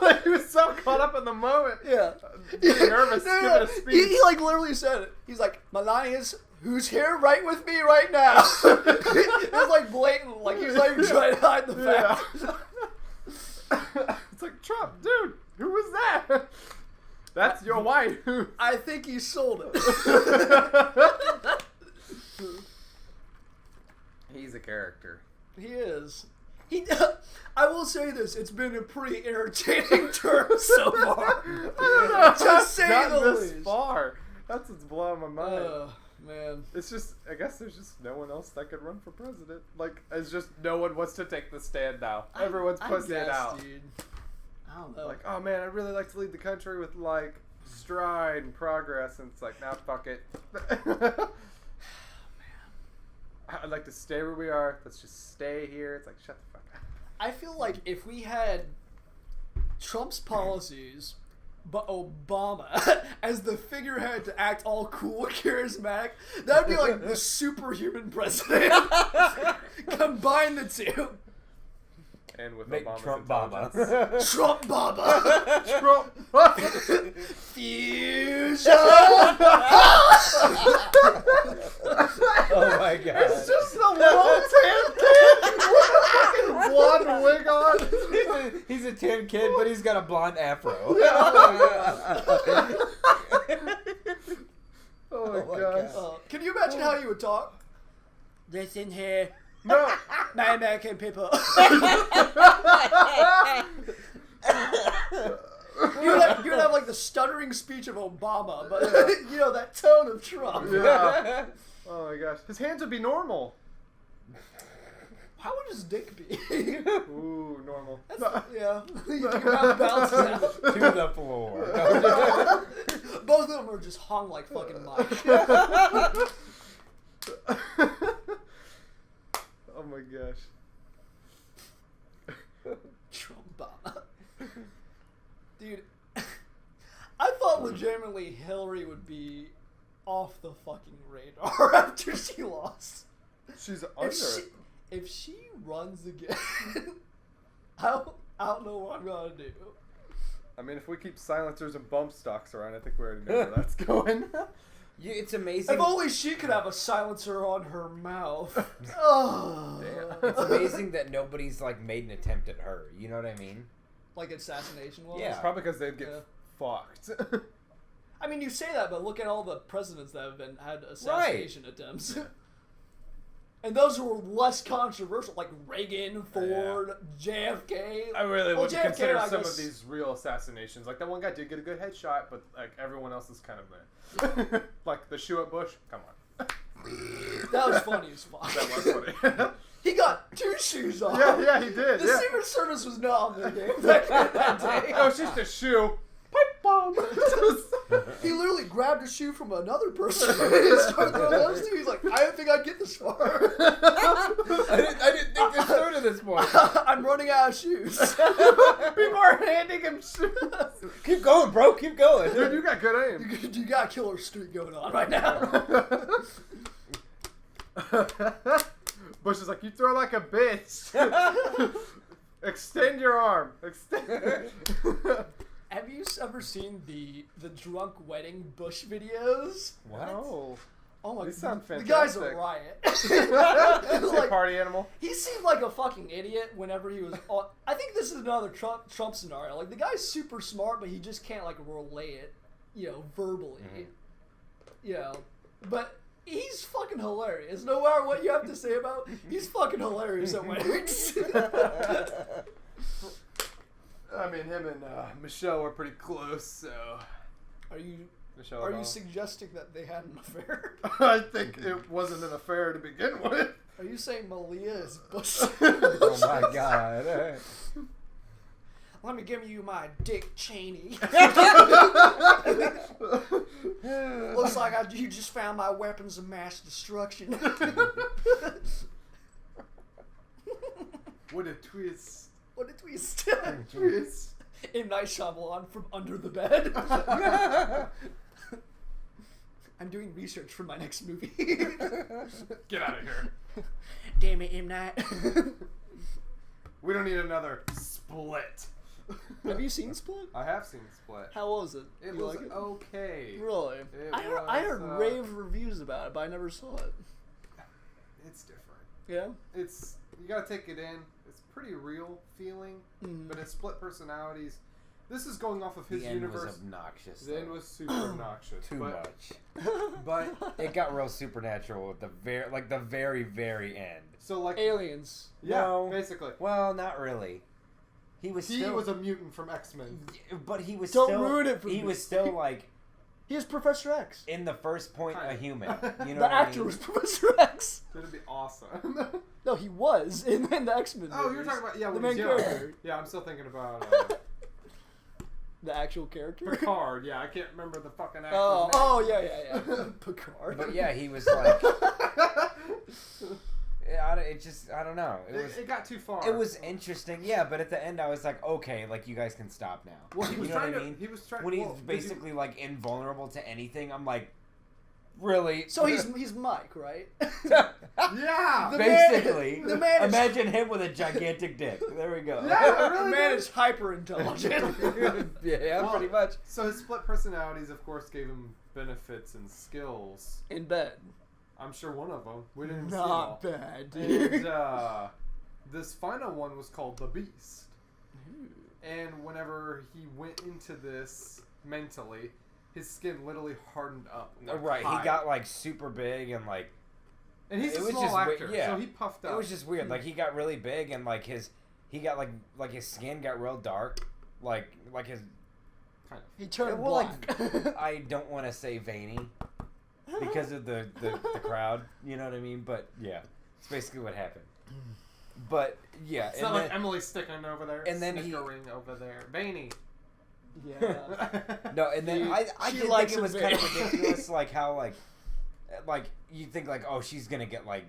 Like, he was so caught up in the moment. Yeah. Getting nervous, giving a speech. He like literally said it. He's like, Melania's who's here right with me right now. It was like blatant. Like, he was not even trying to hide the fact. Yeah. It's like, Trump, dude, who was that? That's your wife. I think he sold it. He's a character. He is. I will say this, it's been a pretty entertaining term so far. I don't know. To say Gotten the this least. far. That's what's blowing my mind. Man. It's just, I guess there's just no one else that could run for president. Like, it's just no one wants to take the stand now. Everyone's pushing it out. Dude. I don't know. Like, oh man, I'd really like to lead the country with, like, stride and progress. And it's like, nah, fuck it. I'd like to stay where we are. Let's just stay here. It's like, shut the fuck up. I feel like if we had Trump's policies, but Obama as the figurehead to act all cool and charismatic, that would be like the superhuman president. Combine the two. And with Make Obama's TRUMPBAMA. intelligence. Trump-bama. Trump. Fusion. Oh my god. It's just a little tan kid with a fucking blonde wig on. He's a tan kid, but he's got a blonde afro. Oh my my gosh. Can you imagine how you would talk? Listen here, No. my American people. You would have like the stuttering speech of Obama, but you know that tone of Trump. Yeah. Oh my gosh. His hands would be normal. How would his dick be? Ooh, normal. Yeah, you can have bounces out. To the floor. Both of them are just hung like fucking Mike. Oh my gosh. Trump-bama. Dude, I thought legitimately Hillary would be off the fucking radar after she lost. She's under it. If she runs again, I don't know what I'm gonna do. I mean, if we keep silencers and bump stocks around, I think we already know where that's going. It's amazing. If only she could have a silencer on her mouth. Oh, Damn. It's amazing that nobody's like made an attempt at her. You know what I mean? like assassination was. Yeah. Probably because they'd get fucked. I mean, you say that, but look at all the presidents that have had assassination attempts. And those were less controversial, like Reagan, Ford, JFK. I really Well, wouldn't JFK, consider I some guess- of these real assassinations. Like that one guy did get a good headshot, but like everyone else is kind of meh. Like the shoe at Bush. Come on. That was funny as fuck. That was funny. He got 2 shoes off. yeah, he did. The Yeah. Secret Service was not on their game back in that day. Oh, it's just a shoe. Pipe bomb. He literally grabbed a shoe from another person and started throwing those two. He's like, I didn't think I'd get this far. I didn't think this through to this point. I'm running out of shoes. People are handing him shoes. Keep going, bro. Keep going. Dude, you got good aim. You got a killer streak going on right now. Bush is like, you throw like a bitch. Extend your arm. Extend. Have you ever seen the drunk wedding Bush videos? Wow. Oh my These sound The guy's a fantastic. riot. Is he a Like, party animal? he seemed like a fucking idiot whenever he was on. I think this is another Trump scenario. Like, the guy's super smart, but he just can't, like, relay it, verbally. You know, but he's fucking hilarious. No matter what you have to say about him, he's fucking hilarious at weddings. I mean, him and Michelle were pretty close, so. Are you Michelle Are you Obama. suggesting that they had an affair? I think it wasn't an affair to begin with. Are you saying Malia is Bush? Oh my god. Let me give you my Dick Cheney. Looks like you just found my weapons of mass destruction. What a twist. What a twist. Twist. M. Night Shyamalan from under the bed. I'm doing research for my next movie. Get out of here. Damn it, M. Night. We don't need another Split. Have you seen Split? I have seen Split. How was it? It You was like it? okay. Really? It I heard was, rave reviews about it, but I never saw it. It's different. Yeah? It's you gotta take it in. It's pretty real feeling, but it's split personalities. This is going off of his The end universe. was obnoxious. The end though. was super obnoxious. Too but, much. But It got real supernatural at the very end. so like Aliens. yeah, No. basically. Well, not really. He was He still, was a mutant from X-Men. but he was Don't still, ruin it for he me. was still like He is Professor X. in the first point a Kinda. human. You know The what I actor mean? was Professor X. That'd be awesome. No, he was in the X-Men Oh, movies. you're talking about the when main he's young. character. Yeah, I'm still thinking about The actual character. Picard. Yeah, I can't remember the fucking actor's Oh, name. oh yeah. Picard. But yeah, he was like I don't know. It got too far. It was interesting, yeah, but at the end I was like, okay, like you guys can stop now. Well, he was you know trying what to. I mean? He was trying. When he's well, did you- basically like invulnerable to anything, I'm like, really? So he's Mike, right? Yeah. The Basically, man- the man is- imagine him with a gigantic dick. There we go. Yeah, The really. man did. is hyper intelligent. yeah, Well, pretty much. So his split personalities, of course, gave him benefits and skills. In bed. I'm sure one of them. We didn't Not see it all. bad, dude. And this final one was called the Beast. And whenever he went into this mentally, his skin literally hardened up. Like Right, pie. he got like super big and like And he's it a was small just actor, weird, yeah. so he puffed up. it was just weird. Like he got really big and like his skin got real dark. Like his kind of. He turned well, black. I don't want to say veiny because of the crowd. You know what I mean? But yeah, it's basically what happened. But yeah, It's and not then, like Emily sticking over there. and then he- snickering over there. Veiny. Yeah. no, and then Dude, I she did likes think it was it kind of very- ridiculous, like how like you think like, oh, she's gonna get like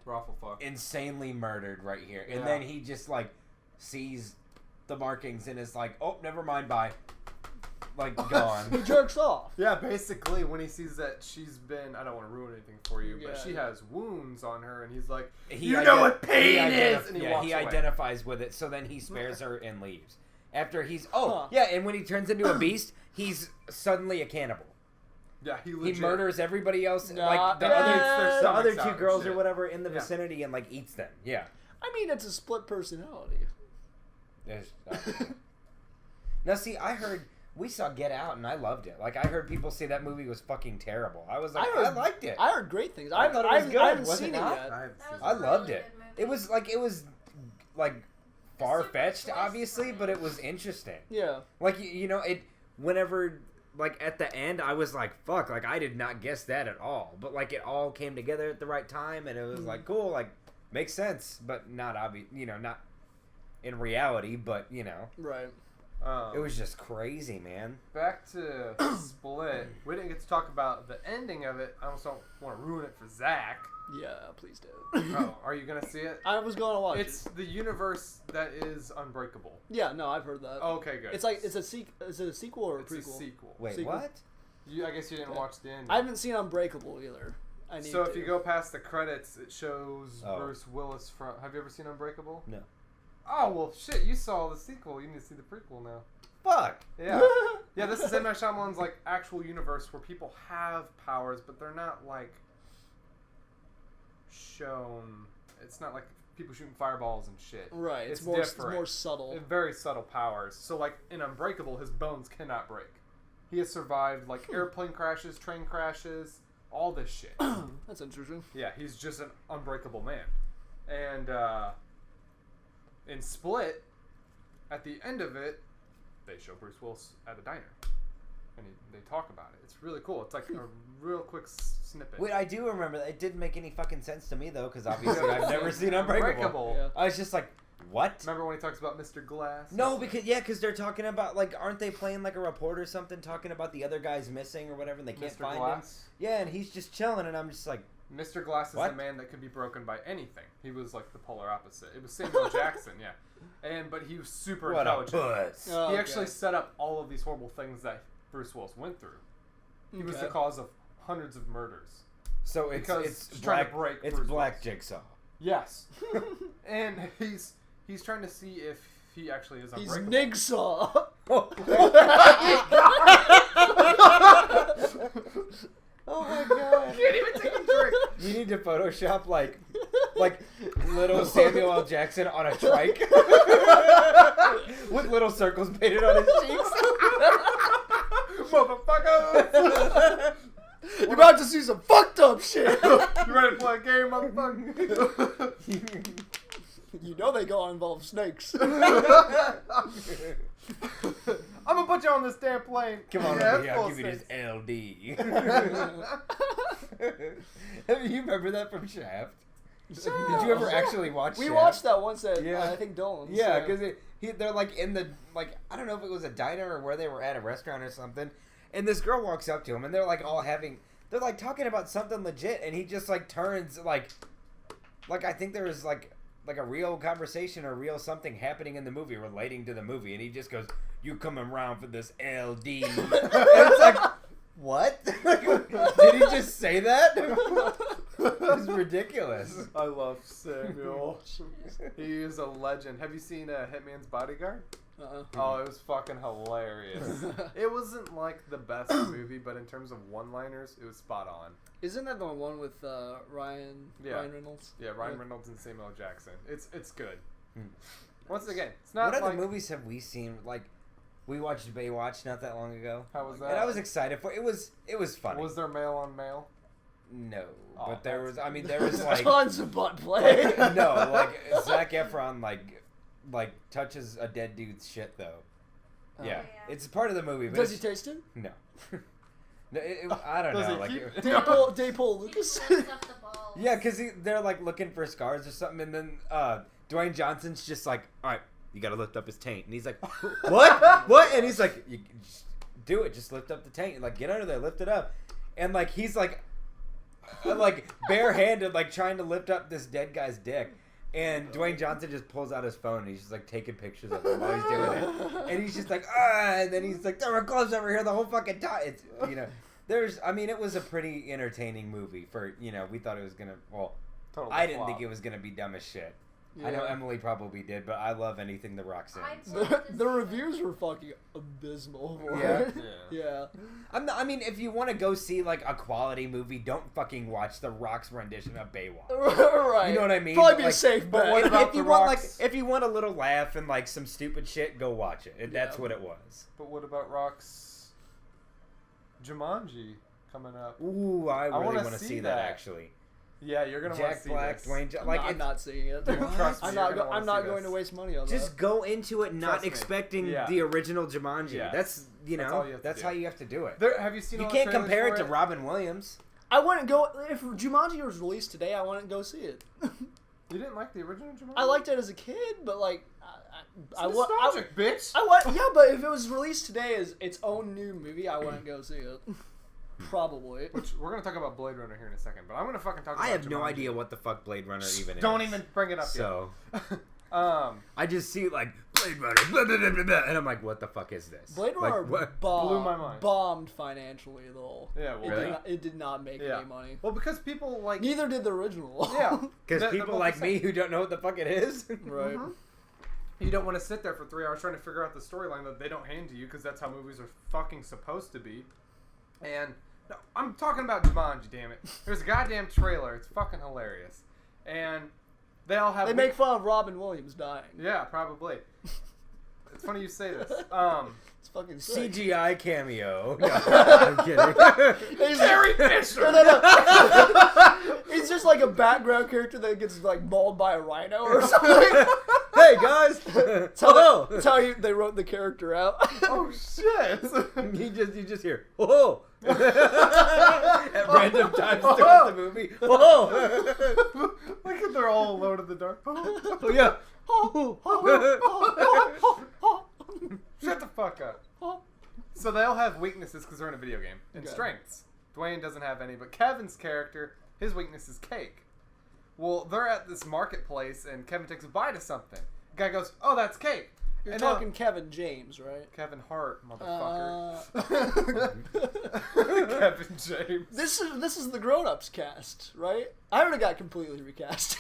Raffle fuck. insanely murdered right here, and Yeah. then he just like sees the markings and is like, oh, never mind, bye, like He gone. jerks off. Yeah, basically, when he sees that she's been, I don't want to ruin anything for you, but Yeah, she yeah. has wounds on her, and he's like, He you know ident- what pain he is! identif- And he yeah, walks he away. identifies with it, so then he spares her and leaves. After he's Huh. yeah, and when he turns into a beast, he's suddenly a cannibal. Yeah, he He legit. murders everybody else, Nah, like the yeah. other Their the stomachs other out two and girls or shit. whatever in the Yeah. vicinity and like eats them. Yeah. I mean, it's a split personality. There's- now see, I heard we saw Get Out and I loved it. Like I heard people say that movie was fucking terrible. I was like, I liked it. I heard great things. I thought it was good, I haven't was it seen not? it yet. I haven't That seen was I it. loved really it. good movie. It was like far fetched, twist obviously, on it. but it was interesting. Yeah. Like you know, it whenever like at the end, I was like, "Fuck!" Like I did not guess that at all. But like it all came together at the right time, and it was like cool. Like makes sense, but not obvious. You know, not in reality, but you know, Right. it was just crazy, man. Back to Split. We didn't get to talk about the ending of it. I almost don't want to ruin it for Zach. Yeah, please do. Oh, are you gonna see it? I was going to watch It's it. the universe that is unbreakable. Yeah, no, I've heard that. Okay, good. It's like is it a sequel or a It's prequel? a sequel. Wait, Sequel. what? I guess you didn't watch the end. I haven't seen Unbreakable either. I need So to. if you go past the credits, it shows Oh. Bruce Willis from. Have you ever seen Unbreakable? No. Oh well, shit! You saw the sequel. You need to see the prequel now. Fuck. Yeah, yeah. This is M. Night Shyamalan's like actual universe where people have powers, but they're not like shown. It's not like people shooting fireballs and shit. Right, It's it's different. more subtle. Very subtle powers. So like in Unbreakable, his bones cannot break. He has survived like airplane crashes, train crashes, all this shit. That's interesting. Yeah, he's just an unbreakable man. And in Split, at the end of it, they show Bruce Willis at a diner. And they talk about it. It's really cool. It's like a real quick snippet. Wait, I do remember that. It didn't make any fucking sense to me though, because obviously I've never seen Unbreakable. Yeah. I was just like, what? Remember when he talks about Mr. Glass? No, because they're talking about like, aren't they playing like a report or something, talking about the other guy's missing or whatever, and they can't Mr. find him. Glass? Yeah, and he's just chilling, and I'm just like, Mr. Glass is What? a man that could be broken by anything. He was like the polar opposite. It was Samuel Jackson, yeah. But he was super what a intelligent. puss. Oh, He okay. actually set up all of these horrible things that Bruce Willis went through. He was the Okay. cause of hundreds of murders. So because it's he's trying black. to break It's Bruce Black Willis. Jigsaw. Yes. And he's trying to see if he actually is He's unbreakable. Nigsaw. Oh my god! Can't even take a drink. You need to Photoshop like little Samuel L. Jackson on a trike with little circles painted on his cheeks. Motherfucker! You're about to see some fucked up shit. You ready to play a game, motherfucker? You know they go involve snakes. I'm gonna put you on this damn plane. Come on Yeah, over here, I'll full give you this snakes. LD. You remember that from Shaft? Did you ever actually watch We Shaft? watched that once at Yeah. I think Dolan's. Yeah, because they're like in the, like, I don't know if it was a diner or where they were at a restaurant or something, and this girl walks up to him, and they're like all having, they're like talking about something legit, and he just like turns like I think there was like a real conversation or real something happening in the movie relating to the movie, and he just goes, "You coming around for this LD?" And it's like, what? Did he just say that? It's ridiculous. I love Samuel. He is a legend. Have you seen Hitman's Bodyguard? Oh, it was fucking hilarious. It wasn't like the best movie, but in terms of one-liners, it was spot on. Isn't that the one with Ryan Reynolds? Yeah, Ryan Reynolds and Samuel L. Jackson. It's good. Once again, it's not What like... other movies have we seen? Like, we watched Baywatch not that long ago. How was that? And I was excited for it. It was funny. Was there male on male? No, Oh, but there was. that's- I mean, there was like Tons of butt play. no, like Zac Efron like touches a dead dude's shit though. Yeah, yeah. it's part of the movie. But Does he it's- taste it? No. No, I don't Does know. he Like, keep- Daypole Lucas. He stuffed the balls. yeah, because they're like looking for scars or something, and then Dwayne Johnson's just like, all right, you got to lift up his taint, and he's like, what? And he's like, you just do it, just lift up the taint, like get under there, lift it up, and like he's like barehanded, like trying to lift up this dead guy's dick. And Dwayne Johnson just pulls out his phone and he's just like taking pictures of him while he's doing it. And he's just like, and then he's like, there are gloves over here the whole fucking time. It's, it was a pretty entertaining movie for, we thought it was going to, Total I didn't flop. think it was going to be dumb as shit. I know Emily probably did, but I love anything The Rock's in. The reviews were fucking abysmal. For Yeah. it. Yeah. If you want to go see like a quality movie, don't fucking watch The Rock's rendition of Baywatch. Right. You know what I mean? Probably be a Like, safe but bet. what about If you The want Rock's- if you want a little laugh and like some stupid shit, go watch it. And that's Yeah. what it was. But what about Rock's Jumanji coming up? Ooh, I really wanna want to see see that that. actually. Yeah, you're gonna want Jack to see Black, this. Dwayne, I'm not seeing it. Dude, trust me, I'm you're not. gonna wanna I'm not see going this. to waste money on Just go into it not Trust me. expecting Yeah. the original Jumanji. Yes. That's That's all you have to that's do. how you have to do it. Have you seen? You all can't the trailers compare for it to Robin Williams. that. I wouldn't go if Jumanji was released today. I wouldn't go see it. You didn't like the original Jumanji? I liked it as a kid, but like, It's nostalgic, bitch. Yeah, but if it was released today as its own new movie, I wouldn't go see it. Probably. Which we're gonna talk about Blade Runner here in a second, but I'm gonna fucking talk about I have no Jumanji. idea what the fuck Blade Runner even is. Don't even bring it up So yet. I just see like Blade Runner, blah, blah, blah, blah, blah, and I'm like, what the fuck is this? Blade Like, Runner what? Blew my mind. bombed financially though. Yeah, well, Really? It did not make Yeah. any money. Well, because people like Neither did the original. yeah, Because They're people both like the same. me who don't know what the fuck it is. Right. You don't want to sit there for 3 hours trying to figure out the storyline that they don't hand to you because that's how movies are fucking supposed to be. And no, I'm talking about Jumanji, damn it. There's a goddamn trailer. It's fucking hilarious. And they all have... They make fun of Robin Williams dying. Yeah, probably. It's funny you say this. It's fucking sick. CGI cameo. No, I'm kidding. He's Carrie Fisher! no. He's just like a background character that gets like mauled by a rhino or something. Hey guys, hello. That's how they wrote the character out. Oh, shit! You just hear whoa at random times throughout the movie. Whoa. Look at they're all alone in the dark. Oh yeah. Shut the fuck up. So they all have weaknesses because they're in a video game. And Okay. strengths. Dwayne doesn't have any, but Kevin's character, his weakness is cake. Well, they're at this marketplace and Kevin takes a bite of something. The guy goes, "Oh, that's cake." You're And talking Kevin James, right? Kevin Hart, motherfucker. Uh, Kevin James. this is the Grown Ups cast, right? I already got completely recast.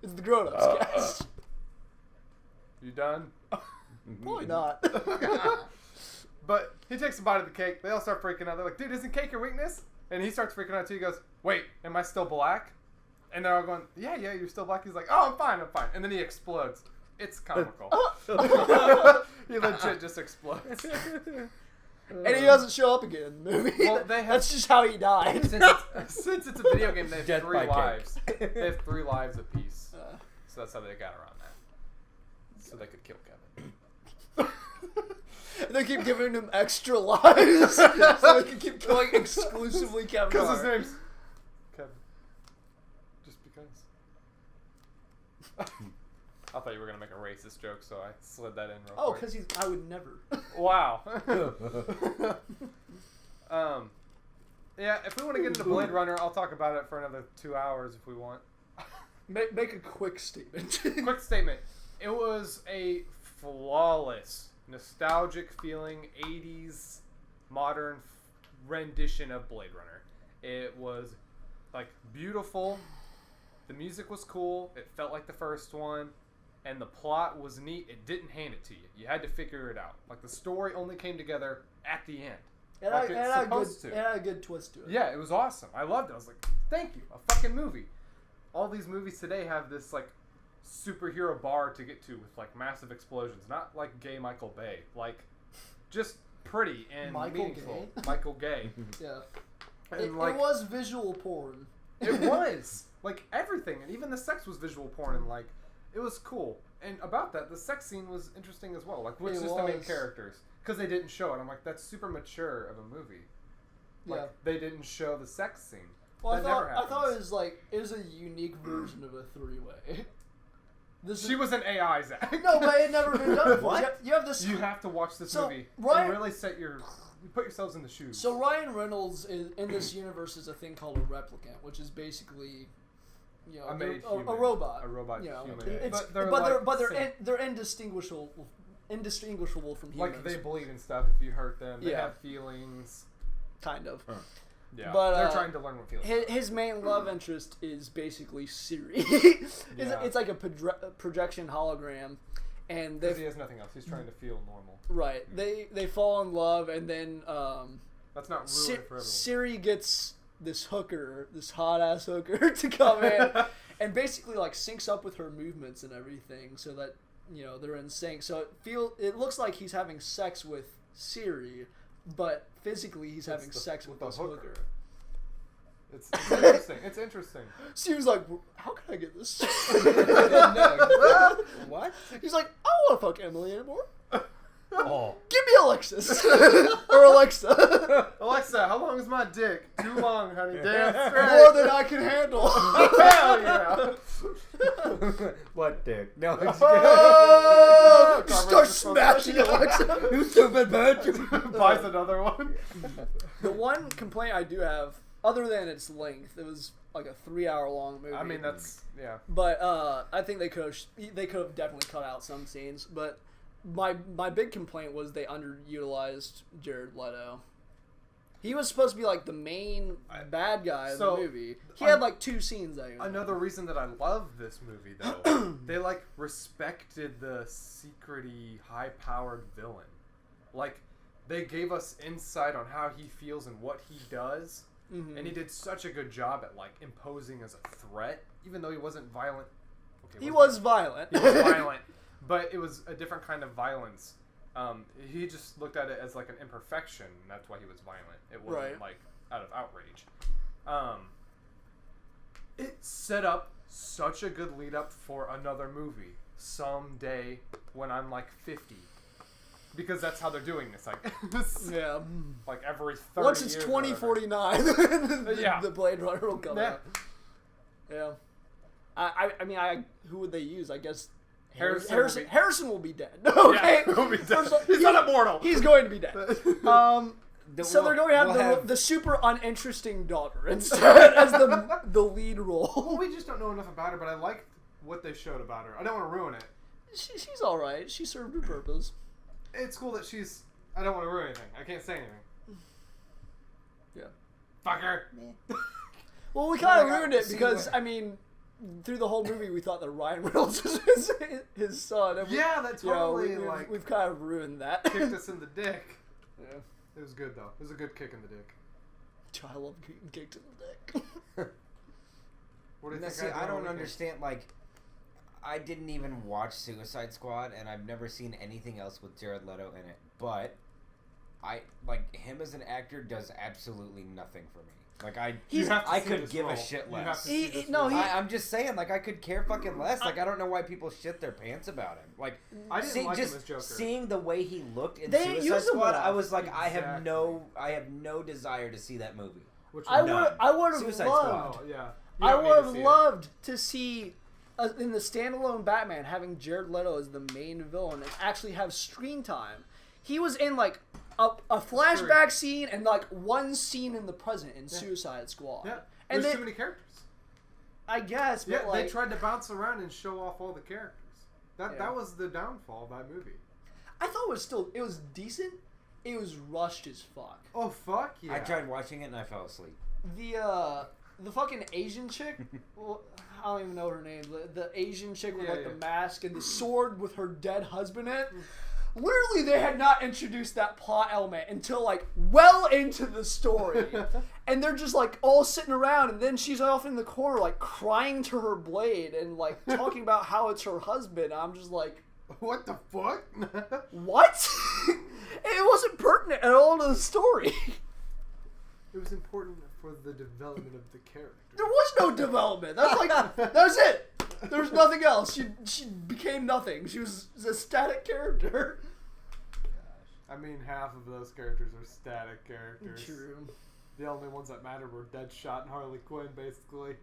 It's the Grown Ups cast. You done? Probably not. But he takes a bite of the cake. They all start freaking out. They're like, "Dude, isn't cake your weakness?" And he starts freaking out too. He goes, "Wait, am I still black?" And they're all going, "Yeah, you're still black." He's like, "Oh, I'm fine. And then he explodes. It's comical. He legit just explodes. And he doesn't show up again in the movie. Well, they have- That's just how he died. Since it's a video game, they have Death 3 by cake. lives. They have 3 lives apiece. So that's how they got around that. So they could kill Kevin. They keep giving him extra lives so they can keep killing exclusively Kevin Because his Hart. name's Kevin. Just because. I thought you were going to make a racist joke, so I slid that in real Oh, quick. because I would never. Wow. Yeah, if we want to get into Blade Runner, I'll talk about it for another 2 hours if we want. Make a quick statement. Quick statement. It was a flawless, nostalgic feeling 80s modern rendition of Blade Runner. It was like beautiful. The music was cool. It felt like the first one. And the plot was neat. It didn't hand it to you. You had to figure it out. Like the story only came together at the end. It Like it's supposed to. had a good twist to it. Yeah, it was awesome. I loved it. I was like, thank you. A fucking movie. All these movies today have this like superhero bar to get to with like massive explosions. Not like gay Michael Bay. Like just pretty and Michael meaningful. Gay? Michael Gay. Yeah. And It like was visual porn. it was. Like everything. And even the sex was visual porn and like it was cool. And about that, the sex scene was interesting as well. Like which It is the main was. characters. Because they didn't show it. I'm like, that's super mature of a movie. Like Yeah. they didn't show the sex scene. Well, That I never thought it happens. was like it was a unique version of a three-way. This She was an AI, Zach. no, but it never been done before. What? You have this. You have to watch this So, movie Ryan- and really you put yourselves in the shoes. So Ryan Reynolds in this universe is a thing called a replicant, which is basically, you know, A made a human. robot. A robot You know, human. it's- But they're they're indistinguishable from humans. like they bleed and stuff if you hurt them. They Yeah. have feelings. kind of. Yeah, But, they're trying to learn what feelings. His main love interest is basically Siri. Yeah. It's like a projection hologram, and Because he they has nothing else. He's trying to feel normal. right they fall in love, and then That's not ruined for everyone. Siri gets this hooker, this hot ass hooker, to come in and basically like syncs up with her movements and everything, so that you know they're in sync. So it looks like he's having sex with Siri, but physically he's having sex with the this hooker. hooker. It's interesting. It's interesting. Siri's like, how can I get this? What? He's like, I don't want to fuck Emily anymore. Oh. Give me Alexis or Alexa. Alexa, how long is my dick? Too long, honey. Damn More straight. than I can handle. Hell yeah. What dick? No, it's Oh! Start smashing Alexa. You stupid bitch. Buys another one. The one complaint I do have, other than its length, it was like a 3-hour long movie. I mean, that's yeah. But I think they could have definitely cut out some scenes. But my big complaint was they underutilized Jared Leto. He was supposed to be like the main bad guy of So, the movie. He had like 2 scenes. Another reason that I love this movie, though, they like respected the secrety, high-powered villain. Like they gave us insight on how he feels and what he does, Mhm. and he did such a good job at like imposing as a threat, even though he wasn't violent. Okay, He was violent. He was violent, but it was a different kind of violence. He just looked at it as like an imperfection, and that's why he was violent. It wasn't Right. like out of outrage. It set up such a good lead up for another movie someday when I'm like 50. Because that's how they're doing this. Like, Yeah. like every 30 Once it's years or whatever. 2049, Yeah. the Blade Runner will come Yeah. out. Yeah. I mean, who would they use? I guess Harrison will be dead. Okay. Yeah, he'll be dead. First of all, He's not immortal. He's going to be dead. So they're going to we'll have the super uninteresting daughter instead as the lead Well, role. we just don't know enough about her, but I liked what they showed about her. I don't want to ruin it. She's all right. She served her purpose. It's cool that she's... I don't want to ruin anything. I can't say anything. Yeah. Fucker. Well, we kind of my God, ruined it see because what- I mean, through the whole movie, we thought that Ryan Reynolds was his son. And Yeah, that totally, like, we've kind of ruined that. kicked us in the dick. Yeah. It was good, though. It was a good kick in the dick. I love getting kicked in the dick. What do you Now, think see, did I on don't weekend? understand. Like, I didn't even watch Suicide Squad, and I've never seen anything else with Jared Leto in it. But him as an actor does absolutely nothing for me. Like You have to I see could this give role. a shit You have less. to see this no, role. I'm just saying, like, I could care fucking less. Like, I don't know why people shit their pants about him. Like, I didn't like him just as Joker. seeing the way he looked in They Suicide use him Squad, enough. I was like, I Exactly. have no desire to see that movie. Which I one? would have Suicide loved. Oh, yeah. I You don't need would to have see it. loved to see in the standalone Batman having Jared Leto as the main villain and actually have screen time. He was in like a flashback scene and like one scene in the present in Suicide Squad. Yeah. And There's they, too many characters. I guess, but Yeah, like, they tried to bounce around and show off all the characters. That Yeah. was the downfall of that movie. I thought it was decent. It was rushed as fuck. Oh fuck yeah! I tried watching it and I fell asleep. The fucking Asian chick, well, I don't even know her name. The Asian chick with like the mask and the sword with her dead husband in it. Literally, they had not introduced that plot element until like well into the story, and they're just like all sitting around, and then she's off in the corner like crying to her blade and like talking about how it's her husband. I'm just like, What the fuck? what? It wasn't pertinent at all to the story. It was important for the development of the character. There was no development. That's like that was it. There was nothing else. She became nothing. She was a static character. I mean, half of those characters are static characters. True. The only ones that mattered were Deadshot and Harley Quinn, basically.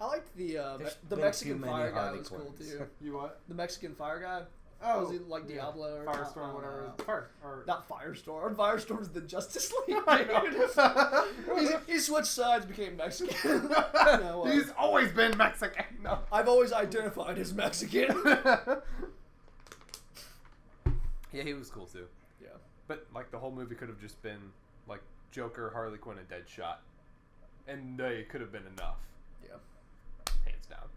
I liked the There's the been Mexican too many fire guy Harley was cool Quinns. too. You what? The Mexican fire guy. Oh, Was he like Diablo or Firestorm, whatever. Or Not Firestorm. Firestorm's the Justice League. I know. Dude. he switched sides, became Mexican. No, He's always been Mexican. No. I've always identified as Mexican. Yeah, he was cool too. Yeah. But like the whole movie could have just been like Joker, Harley Quinn, and Deadshot, and they could have been enough. Yeah. Hands down.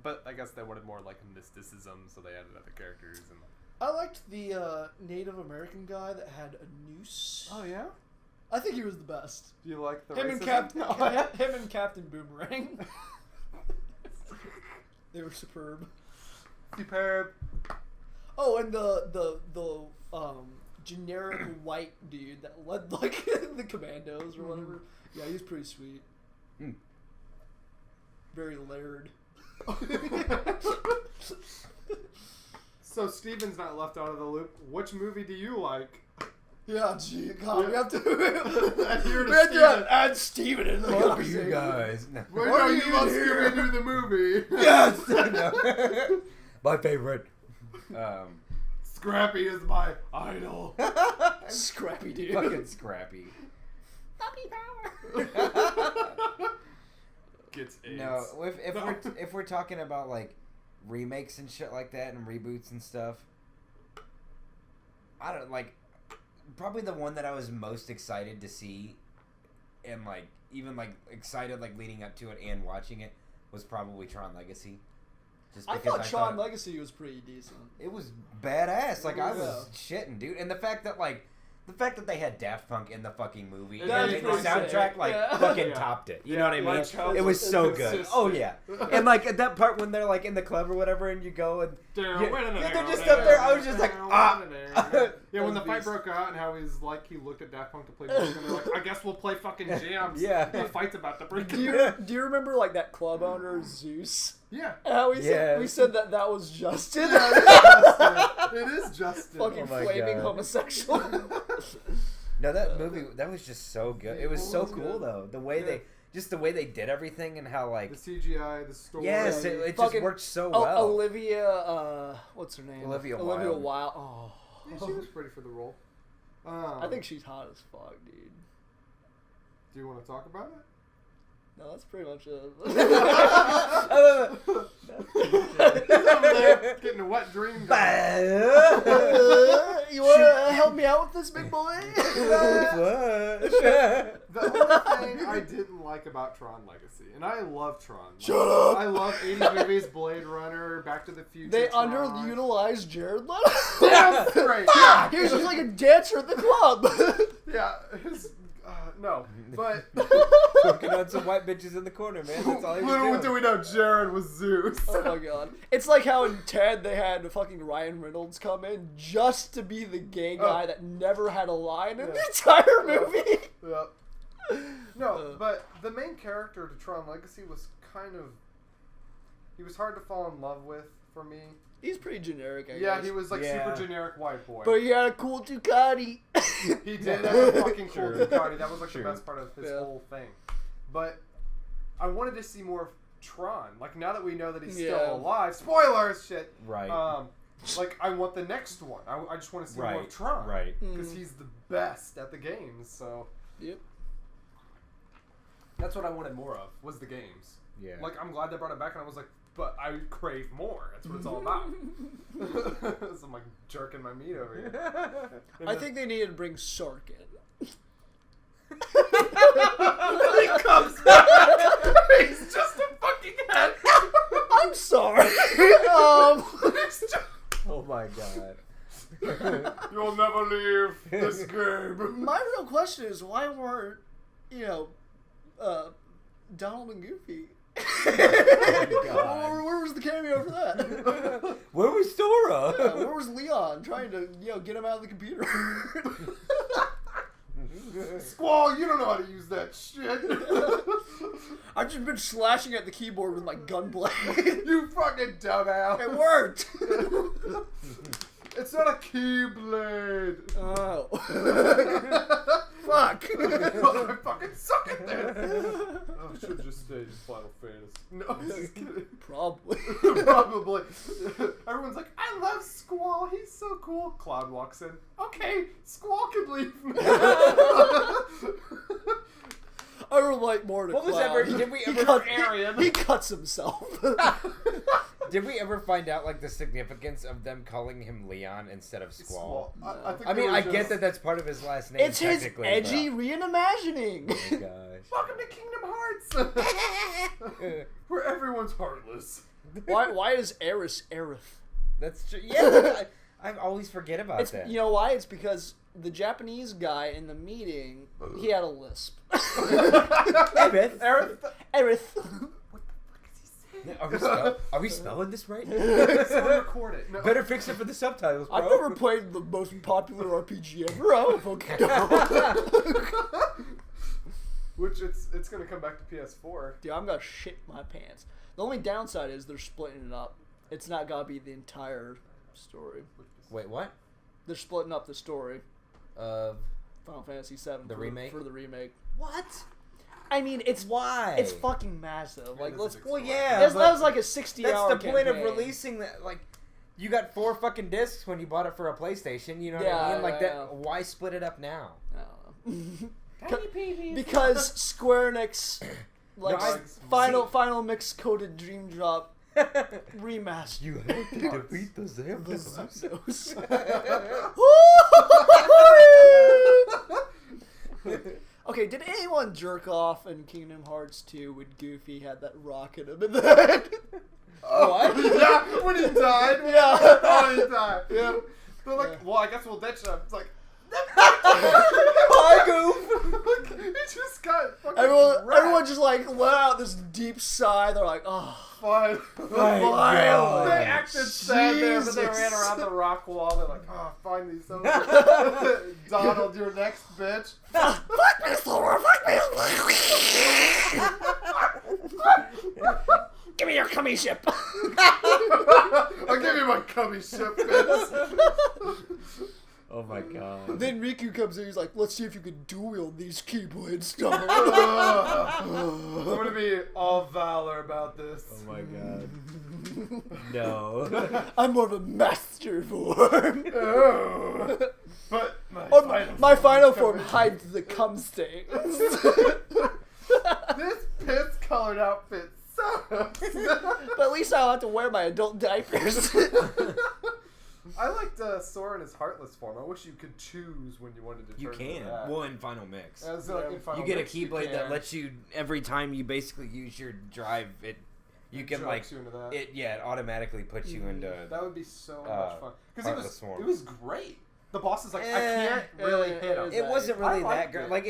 But I guess they wanted more like mysticism, so they added other characters and. I liked the Native American guy that had a noose. Oh yeah. I think he was the best. Do you like the Him and racism? him and Captain Boomerang. They were superb. Superb. Oh, and the generic white dude that led like the commandos or whatever. Yeah, he was pretty sweet. Mm. Very layered. So Steven's not left out of the loop. Which movie do you like? Yeah, gee, God, we have to. Adhere to we have Steven. to add Steven in the Fuck you conversation. guys. No. Where Why are are you you love here? Scooby-Doo the movie? Yes. No. My favorite. Scrappy is my idol. Scrappy dude. Fucking Scrappy. Puppy power. Gets AIDS. No, if we're talking about like remakes and shit like that and reboots and stuff, I don't like. Probably the one that I was most excited to see, and like even like excited like leading up to it and watching it was probably Tron Legacy. Just I because thought Tron Legacy was pretty decent. it was badass. Like I Yeah. was shitting, dude, and the fact that they had Daft Punk in the fucking movie That and was the pretty soundtrack sick. like Yeah. fucking Yeah. topped it. You Yeah, know what I mean? like how It was so good. consistent. Oh yeah, and like at that part when they're like in the club or whatever, and you go and Yeah, they're just up there. I was just like, ah. Yeah, when the Those fight beats. broke out and how he's like, he looked at Daft Punk to play music and they're like, I guess we'll play fucking jams. Yeah. The fight's about to break Do you, out. do you remember like that club owner Zeus? Yeah. How we said Yes. that was Justin. It is Justin. Fucking Oh my flaming God. homosexual. No, that movie that was just so good. It was It so was cool good. though. The way they did everything and how like The CGI, the story. yes, it just Fucking- worked so Oh, well. Olivia, what's her name? Olivia Wilde. Wilde. Oh. Yeah, she was pretty for the role. I think she's hot as fuck, dude. Do you want to talk about it? No, that's pretty much it. He's over there getting a wet dream going. You wanna help me out with this, big boy? The only thing I didn't like about Tron Legacy, and I love Tron. Shut up! I love 80s movies, Blade Runner, Back to the Future. They Tron. underutilized Jared Leto. Damn straight. Yeah, he was just like a dancer at the club. Yeah, no, but Working on some white bitches in the corner, man. That's all he was little doing. do we know, Jared was Zeus. Oh my god. It's like how in Ted they had fucking Ryan Reynolds come in just to be the gay guy that never had a line in the entire movie. Yep. No, but the main character to Tron Legacy was he was hard to fall in love with for me. He's pretty generic, I Yeah, guess. he was like Yeah. super generic white boy. But he had a cool Ducati. He did have a fucking cool True. Ducati. That was like True. the best part of his Yeah. whole thing. But I wanted to see more of Tron. Like now that we know that he's Yeah. still alive. Spoilers, shit. Right. Like, I want the next one. I just want to see more of Trump. Right. Because he's the best at the games, so... Yep. That's what I wanted more of, was the games. Yeah. Like, I'm glad they brought it back, and I was like, but I crave more. That's what it's all about. So I'm like jerking my meat over here. I think they needed to bring Sark in. He comes back. He's just a fucking head. I'm sorry. He's just... Oh my god. You'll never leave this game. My real question is, why weren't, Donald and Goofy? God. Where was the cameo for that? Where was Sora? Yeah, where was Leon trying to, get him out of the computer? Squall, you don't know how to use that shit. I've just been slashing at the keyboard with my gunblade. You fucking dumbass. It worked. It's not a keyblade. Oh. Fuck. I fucking suck at this. Oh, I should have just stayed in Final Fantasy. No, I'm just kidding. Probably. Probably. Everyone's like, I love Squall. He's so cool. Cloud walks in. Okay, Squall can leave now. I relate more to What was Cloud. ever- did we ever- Arian. He cuts himself. Did we ever find out like the significance of them calling him Leon instead of Squall? think I mean, it was I just, get that that's part of his last name. It's his technically, edgy reimagining. But, oh my gosh. Welcome to Kingdom Hearts. Where everyone's heartless. Why is Aerith Aerith? That's true. Yeah, I always forget about It's that. You know why? It's because the Japanese guy in the meeting, he had a lisp. Aerith. Aerith. Are we spelling this right? Someone record it. No. Better fix it for the subtitles, bro. I've never played the most popular RPG ever. I don't fucking know. Which it's gonna come back to PS4. Dude, I'm gonna shit my pants. The only downside is they're splitting it up. It's not gonna be the entire story. Wait, what? They're splitting up the story. Of Final Fantasy VII The remake? for the remake. what? I mean, it's Why? It's fucking massive. Like, this let's. is Well, explain. yeah. That but was like a 60-hour. that's the point of campaign. releasing that. Like, you got 4 fucking discs when you bought it for a PlayStation. You know what I Yeah, mean? Like yeah. that. Why split it up now? I don't know. Because Square Enix, like, No, final mix coded Dream Drop remaster. You have to defeat the The Zambos. Zuzos. Okay, did anyone jerk off in Kingdom Hearts 2 when Goofy had that rock in him in the head? What? Yeah, when he died. Yeah. Oh, he died. Yeah. They're like, well, I guess we'll ditch him. It's like, Hi, Goof. he just got fucking Everyone just like let out this deep sigh. They're like, oh, fine. finally. They acted sad there, but they Jesus. ran around the rock wall. They're like, oh, find these. Donald, you're next, bitch. Fuck me, Sora, fuck me. Give me your cummy ship. I'll give you my cubby ship, bitch. Oh my god. Then Riku comes in. He's like, let's see if you can dual wield these keyblades, Donald. I'm gonna be all valor about this. Oh my god. No. I'm more of a master form. Oh. But My final form hides the cum stains. This piss-colored outfit sucks. But at least I don't have to wear my adult diapers. I liked Sora in his heartless form. I wish you could choose when you wanted to You turn can. into that. Well, in Final Mix. As, like, in Final You get a Mix, you keyblade that can. lets you, every time you basically use your drive, you can like, Drugs you into that. it automatically puts you into, That would be so much fun. Because heartless form. it was great. The boss is like, I Eh, can't really hit him. it wasn't really I that liked good. it. Like,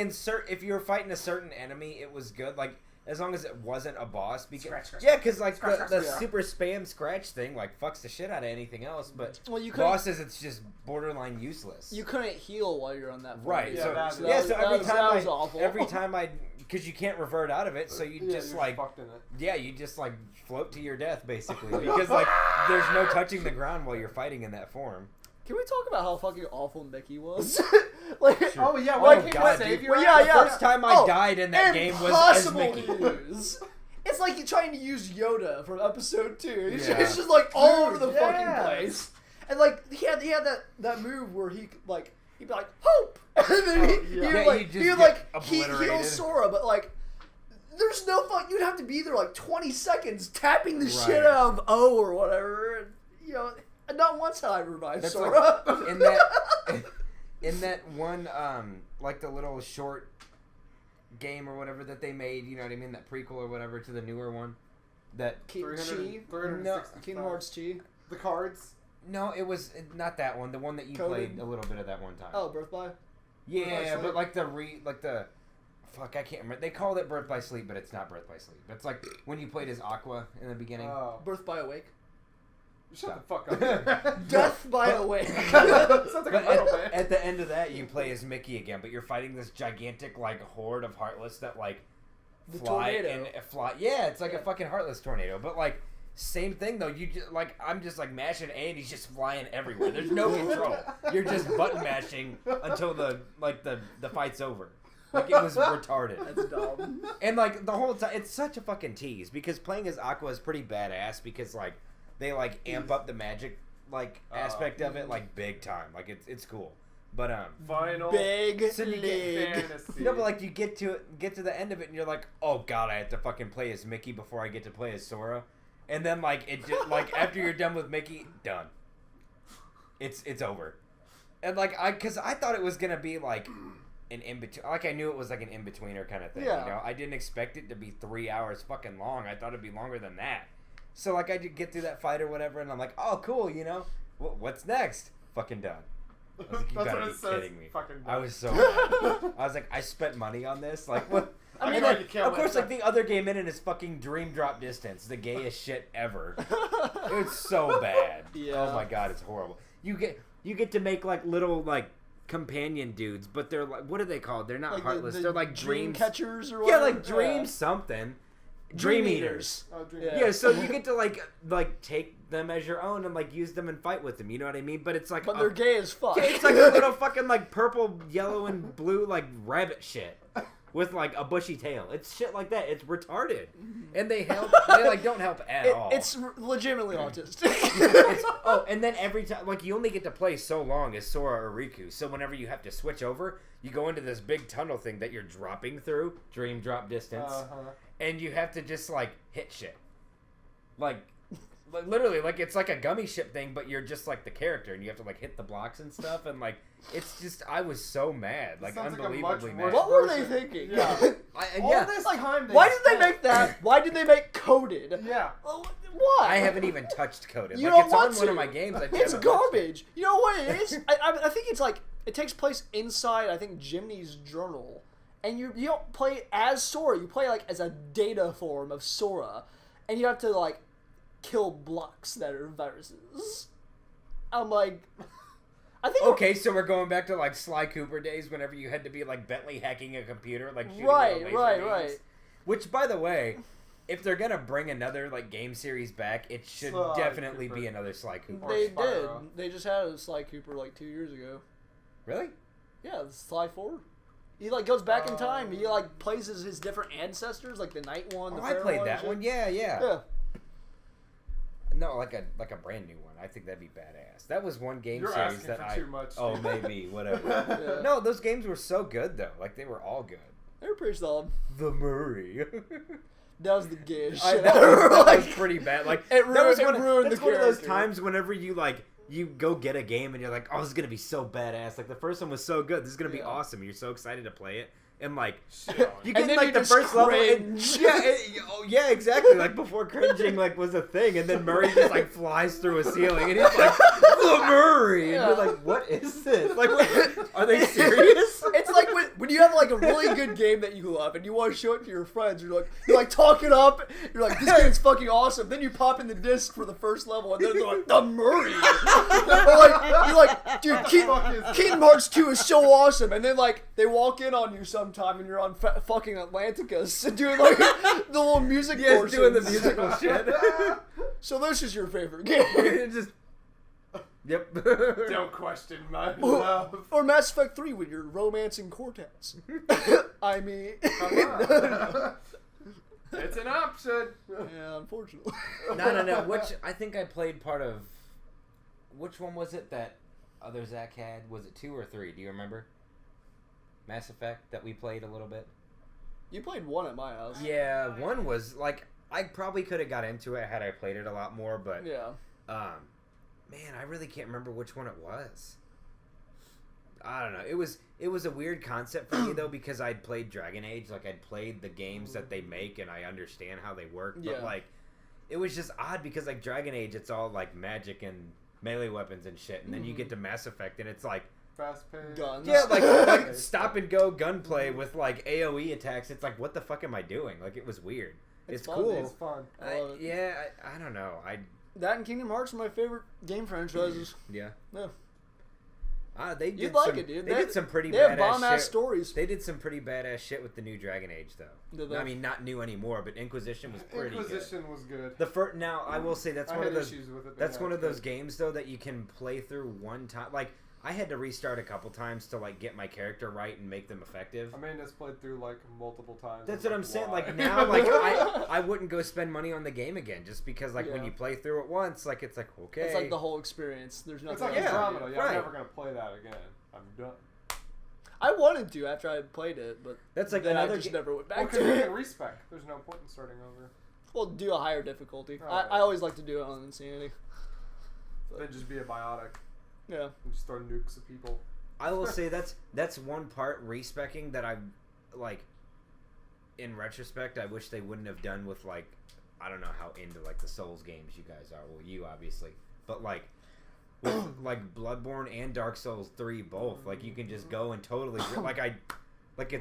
if you were fighting a certain enemy, it was good. Like, as long as it wasn't a boss. Because, Scratch, yeah, because like scratch, the scratch. super spam scratch thing, like, fucks the shit out of anything else. But Well, you couldn't, bosses, it's just borderline useless. you couldn't heal while you're on that form. Right. Yeah, so that- so that every was- time that was awful. every time because you can't revert out of it, so you Yeah, just you're like fucked in it. yeah, you just like float to your death basically because like there's no touching the ground while you're fighting in that form. Can we talk about how fucking awful Mickey was? Like, Oh yeah, Like, when I God, came to save dude. you. Well, yeah, The yeah. first time I Oh, died in that game was as impossible Mickey. to use. It's like you're trying to use Yoda from episode 2. He's Yeah. just like all over the Dude, fucking yes. place. And like he had that move where he'd be like hope, and then he would heal obliterated. Sora, but like there's no fun. You'd have to be there like 20 seconds tapping the shit out of O or whatever. And, you know, not once have I revived That's Sora. like, in that one like the little short game or whatever that they made, you know what I mean, that prequel or whatever to the newer one. That Chi? 365. Kingdom Hearts Chi? The cards. no, it was not that one. The one that you Coded? played a little bit of that one time. Oh, Birth by? yeah, Sleep? but like the fuck, I can't remember. They called it Birth by Sleep, but it's not Birth by Sleep. It's like when you played as Aqua in the beginning. Oh. Birth by Awake? Shut the fuck up. Death by Awake. Sounds like a But metal band. at the end of that, you play as Mickey again, but you're fighting this gigantic like horde of Heartless that like The fly tornado. and fly. Yeah, it's like Yeah. a fucking Heartless tornado, but like same thing though. You just, like I'm just like mashing A and he's just flying everywhere. There's no control. You're just button mashing until the fight's over. Like it was retarded. That's dumb. And like the whole time, it's such a fucking tease because playing as Aqua is pretty badass because like they like amp up the magic like aspect of it like big time. Like it's cool. But Final Big Syndicate league. fantasy. no, but like you get to the end of it and you're like, oh god, I have to fucking play as Mickey before I get to play as Sora. And then like it just, like after you're done with Mickey, done. It's over. And like because I thought it was gonna be like an in between. Like I knew it was like an in betweener kind of thing. Yeah. You know, I didn't expect it to be 3 hours fucking long. I thought it'd be longer than that. So like I did get through that fight or whatever, and I'm like, oh cool, you know, what's next? Fucking done. I was like, you That's gotta what be it says. kidding me. Fucking I done. was so mad. I was like, I spent money on this. Like what? I mean, And like, then, you can't of let course, like that- the other game in it is fucking Dream Drop Distance, the gayest shit ever. It's so bad. Yeah. Oh my god, it's horrible. You get to make like little like companion dudes, but they're like, what are they called? They're not Like heartless. the they're like dream dreams. catchers or Yeah, whatever. like dream something. Dream eaters. Oh, dream. Yeah. Yeah, so you get to like take them as your own and like use them and fight with them. You know what I mean? But it's like But they're gay as fuck. yeah, it's like a little fucking like purple, yellow, and blue like rabbit shit with like a bushy tail. It's shit like that. It's retarded, and they help. They like don't help at all. It's legitimately autistic. Oh, and then every time, like you only get to play so long as Sora or Riku. So whenever you have to switch over, you go into this big tunnel thing that you're dropping through, Dream Drop Distance, and you have to just like hit shit, like literally, like it's like a gummy ship thing, but you're just like the character, and you have to like hit the blocks and stuff, and like it's just I was so mad, like Sounds like a unbelievably much mad. worse What were they version. thinking? Yeah. All Yeah, this time. Why did they spent- make that? Why did they make Coded? Yeah. Why? I haven't even touched Coded. You Like don't it's on want one to. of my games. I It's haven't touched it. garbage. You know what it is? I think it's like it takes place inside. I think Jimny's journal, and you don't play as Sora. You play like as a data form of Sora, and you have to like kill blocks that are viruses. I'm like, I think Okay, so we're going back to like Sly Cooper days, whenever you had to be like Bentley hacking a computer, like shooting Right, little laser right, beams. right. Which, by the way, if they're gonna bring another like game series back, it should Sly definitely Cooper. be another Sly Cooper. Or they did. Spyro. They just had a Sly Cooper like 2 years ago. Really? Yeah, Sly 4. He like goes back in time. He like plays as his different ancestors, like the night one. Oh, the I fair played one, that and one. shit. Yeah, yeah. Yeah. No, like a brand new one. I think that'd be badass. That was one game You're series asking that for I. too much. Oh, maybe whatever. Yeah. No, those games were so good though. Like they were all good. They were pretty solid. The Murray. That was the gayest I, shit that ever. was Like, pretty bad. Like It that was ruined- it ruined that's the one of those character. times whenever you like you go get a game and you're like, oh, this is gonna be so badass. Like the first one was so good. This is gonna be Yeah. awesome. You're so excited to play it, and like Shit on you it. get And then like you the just first level. And, cringe. yeah, yeah, exactly. Like before cringing like was a thing, and then Murray just like flies through a ceiling, and he's like, the Murray, and you're Yeah. like, what is this? Like, what, are they serious? It's like when you have like a really good game that you love and you want to show it to your friends. You're like talking up. You're like, this game's fucking awesome. Then you pop in the disc for the first level, and then they're like, the Murray. You're like, dude, Kingdom Hearts 2 is so awesome. And then like they walk in on you sometime, and you're on fucking Atlanticus and doing like the little music. Yes, portions. doing the musical shit. So this is your favorite game. It just. Yep. Don't question my love. Or Mass Effect 3 when you're romancing Cortex. I mean, It's an option. yeah, unfortunately. No. Which I think I played part of which one was it that other Zach had? Was it 2 or 3? Do you remember? Mass Effect that we played a little bit. You played 1 at my house. Yeah, 1 was like I probably could have got into it had I played it a lot more, but Yeah. man, I really can't remember which one it was. I don't know. It was a weird concept for me though because I'd played Dragon Age, like I'd played the games that they make and I understand how they work, but Yeah. like it was just odd because like Dragon Age, it's all like magic and melee weapons and shit, and then you get to Mass Effect and it's like Fast paced. Guns. yeah, like stop and go gunplay with like AOE attacks. It's like what the fuck am I doing? Like it was weird. It's fun, cool. It's fun. I love it. Yeah, I don't know. That and Kingdom Hearts are my favorite game franchises. Yeah. Yeah. They did You'd like some, it, dude. They did some pretty They have badass bomb-ass shit. stories. They did some pretty badass shit with the new Dragon Age, though. Did they? I mean, not new anymore, but Inquisition was pretty Inquisition was good. good. The first, now I will say that's I one of had those. issues with it. That's one of those games though that you can play through one time. Like I had to restart a couple times to like get my character right and make them effective. Amanda's played through like multiple times. That's I'm what I'm saying. why? Like now, like I wouldn't go spend money on the game again just because like when Yeah. you play through it once, like it's like okay. It's like the whole experience. There's nothing It's like else to do. Andromeda. Yeah, right. I'm never gonna play that again. I'm done. I wanted to after I had played it, but That's like then I another just ga- never went Well, back because to you it. can respec. There's no point in starting over. Well, do a higher difficulty. Oh, I yeah. always like to do it on Insanity. Then just be a biotic Yeah. and just throw nukes at people. I will say that's one part respecking that I like. In retrospect, I wish they wouldn't have done with like I don't know how into like the Souls games you guys are. Well, you obviously, but like with like Bloodborne and Dark Souls 3 both, like you can just go and totally it's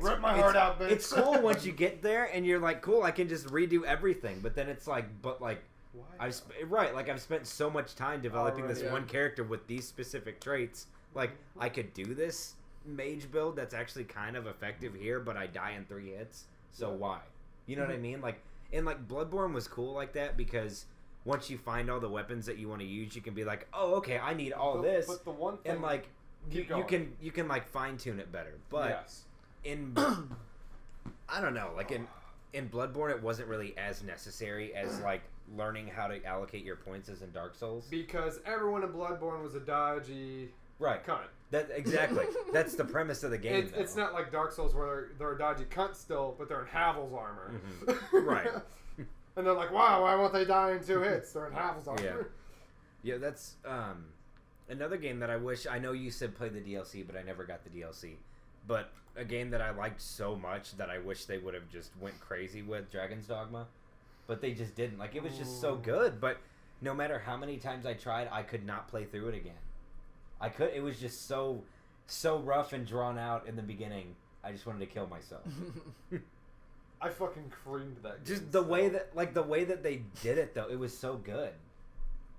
Rip my it's- heart out, bitch. It's cool once you get there and you're like, cool, I can just redo everything. But then it's like, but like. Why? I've spent so much time developing this Already, one yeah. character with these specific traits. Like I could do this mage build that's actually kind of effective here, but I die in 3 hits. So Yeah. why? You know what I mean? Like and like Bloodborne was cool like that because once you find all the weapons that you want to use, you can be like, oh okay, I need all this, But the one thing, and like keep you going. can like fine tune it better. But yes. in I don't know, like in Bloodborne it wasn't really as necessary as like learning how to allocate your points as in Dark Souls. Because everyone in Bloodborne was a dodgy Right. cunt. That exactly. That's the premise of the game. It's though. not like Dark Souls where they're a dodgy cunt still, but they're in Havel's armor. Right. And they're like, wow, why won't they die in 2 hits? They're in Havel's armor. Yeah. Yeah, that's another game that I wish. I know you said play the DLC, but I never got the DLC. But a game that I liked so much that I wish they would have just went crazy with Dragon's Dogma, but they just didn't. Like it was just so good, but no matter how many times I tried, I could not play through it again. I could. It was just so rough and drawn out in the beginning. I just wanted to kill myself. I fucking creamed that game. Just the way that they did it though, it was so good.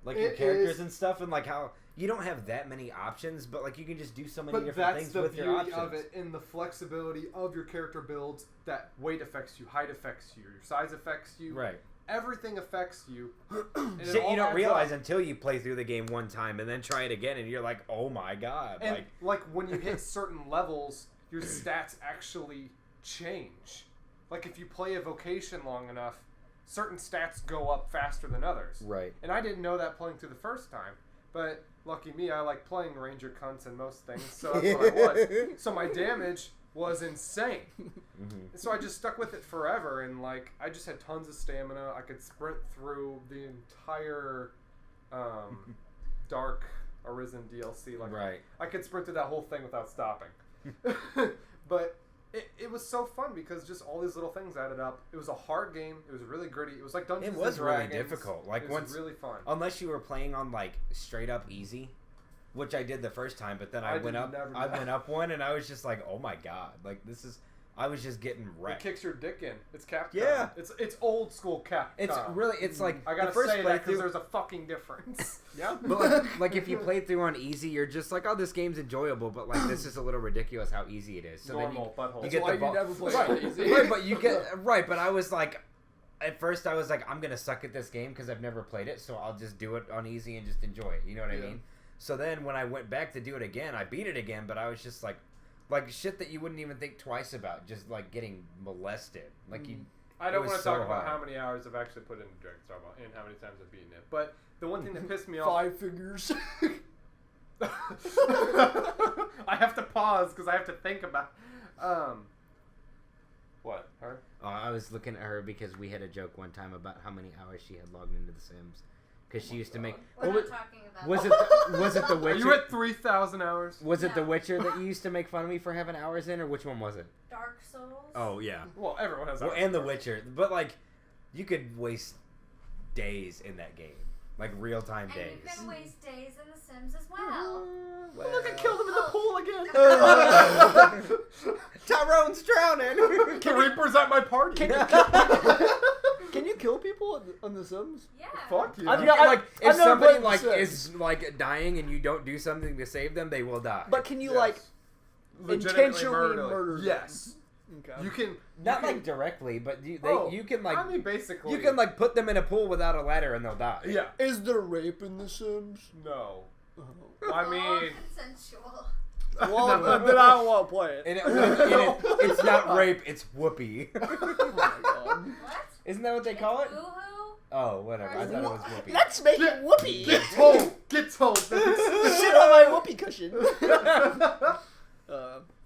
Like your It characters is. and stuff, and like how you don't have that many options, but like you can just do so many But different that's things the with your beauty options. of it, in the flexibility of your character builds. That weight affects you, height affects you, your size affects you, Right. everything affects you. And it Shit all you don't adds realize up. until you play through the game one time and then try it again, and you're like, oh my god! And Like like when you hit certain levels, your stats actually change. Like if you play a vocation long enough, certain stats go up faster than others. right. And I didn't know that playing through the first time. But lucky me, I like playing ranger cunts in most things, so that's what I was. So my damage was insane. Mm-hmm. So I just stuck with it forever, and like I just had tons of stamina. I could sprint through the entire Dark Arisen DLC. Like Right. I could sprint through that whole thing without stopping. But it was so fun because just all these little things added up. It was a hard game. It was really gritty. It was like Dungeons It was and really Dragons. difficult. Like it was once, really fun. unless you were playing on like straight up easy, which I did the first time, but then I I went did up. never do I that. went up one, and I was just like, oh my god! Like this is. I was just getting It wrecked. kicks your dick in. It's Capcom. Yeah. It's old school Capcom. It's really. It's like I gotta the first say that because playthrough. there's a fucking difference. Yeah. But like if you play through on easy, you're just like, oh, this game's enjoyable, but like this is a little ridiculous how easy it is. So Normal butthole. you That's get why the you ball- never play right, it easy. right, but you get right. But I was like, at first I was like, I'm gonna suck at this game because I've never played it, so I'll just do it on easy and just enjoy it. You know what I Yeah. mean? So then when I went back to do it again, I beat it again, but I was just like shit that you wouldn't even think twice about, just like getting molested. Like you. I don't was want to so talk about hard. how many hours I've actually put into Dragon's Dogma and how many times I've beaten it, but the one thing that pissed me off. 5 figures. I have to pause because I have to think about. What? Her? Oh, I was looking at her because we had a joke one time about how many hours she had logged into The Sims. Because she used to make. We're What not was, talking about was that. it? Was it The Are Witcher? you at 3,000 hours? Was it The No. Witcher that you used to make fun of me for having hours in, or which one was it? Dark Souls? Oh yeah. Well, everyone has. Well, hours. and The Witcher, but like, you could waste days in that game, like real time And days. you can waste days in The Sims as well. Look, I killed him in the pool again. Tyrone's drowning. The Reaper's at my party. Can you kill people on The Sims? Yeah. Fuck you. I've got- Like if I've never somebody played The like Sims. is like dying and you don't do something to save them, they will die. But can you Yes. like Legitimately intentionally murder them? Yes. Okay. You can. not you like can, directly, but you can like I mean, basically. you can like put them in a pool without a ladder and they'll die. Yeah. Is there rape in The Sims? No. Oh. I All mean. consensual. Well, No. then I don't want to play it. And it's not rape, it's whoopee. Oh my god. What? Isn't that what they call it? Boo-hoo? Oh, whatever. I thought it was whoopee. Let's make it whoopee. Get told. Get told. Sit on my whoopee cushion.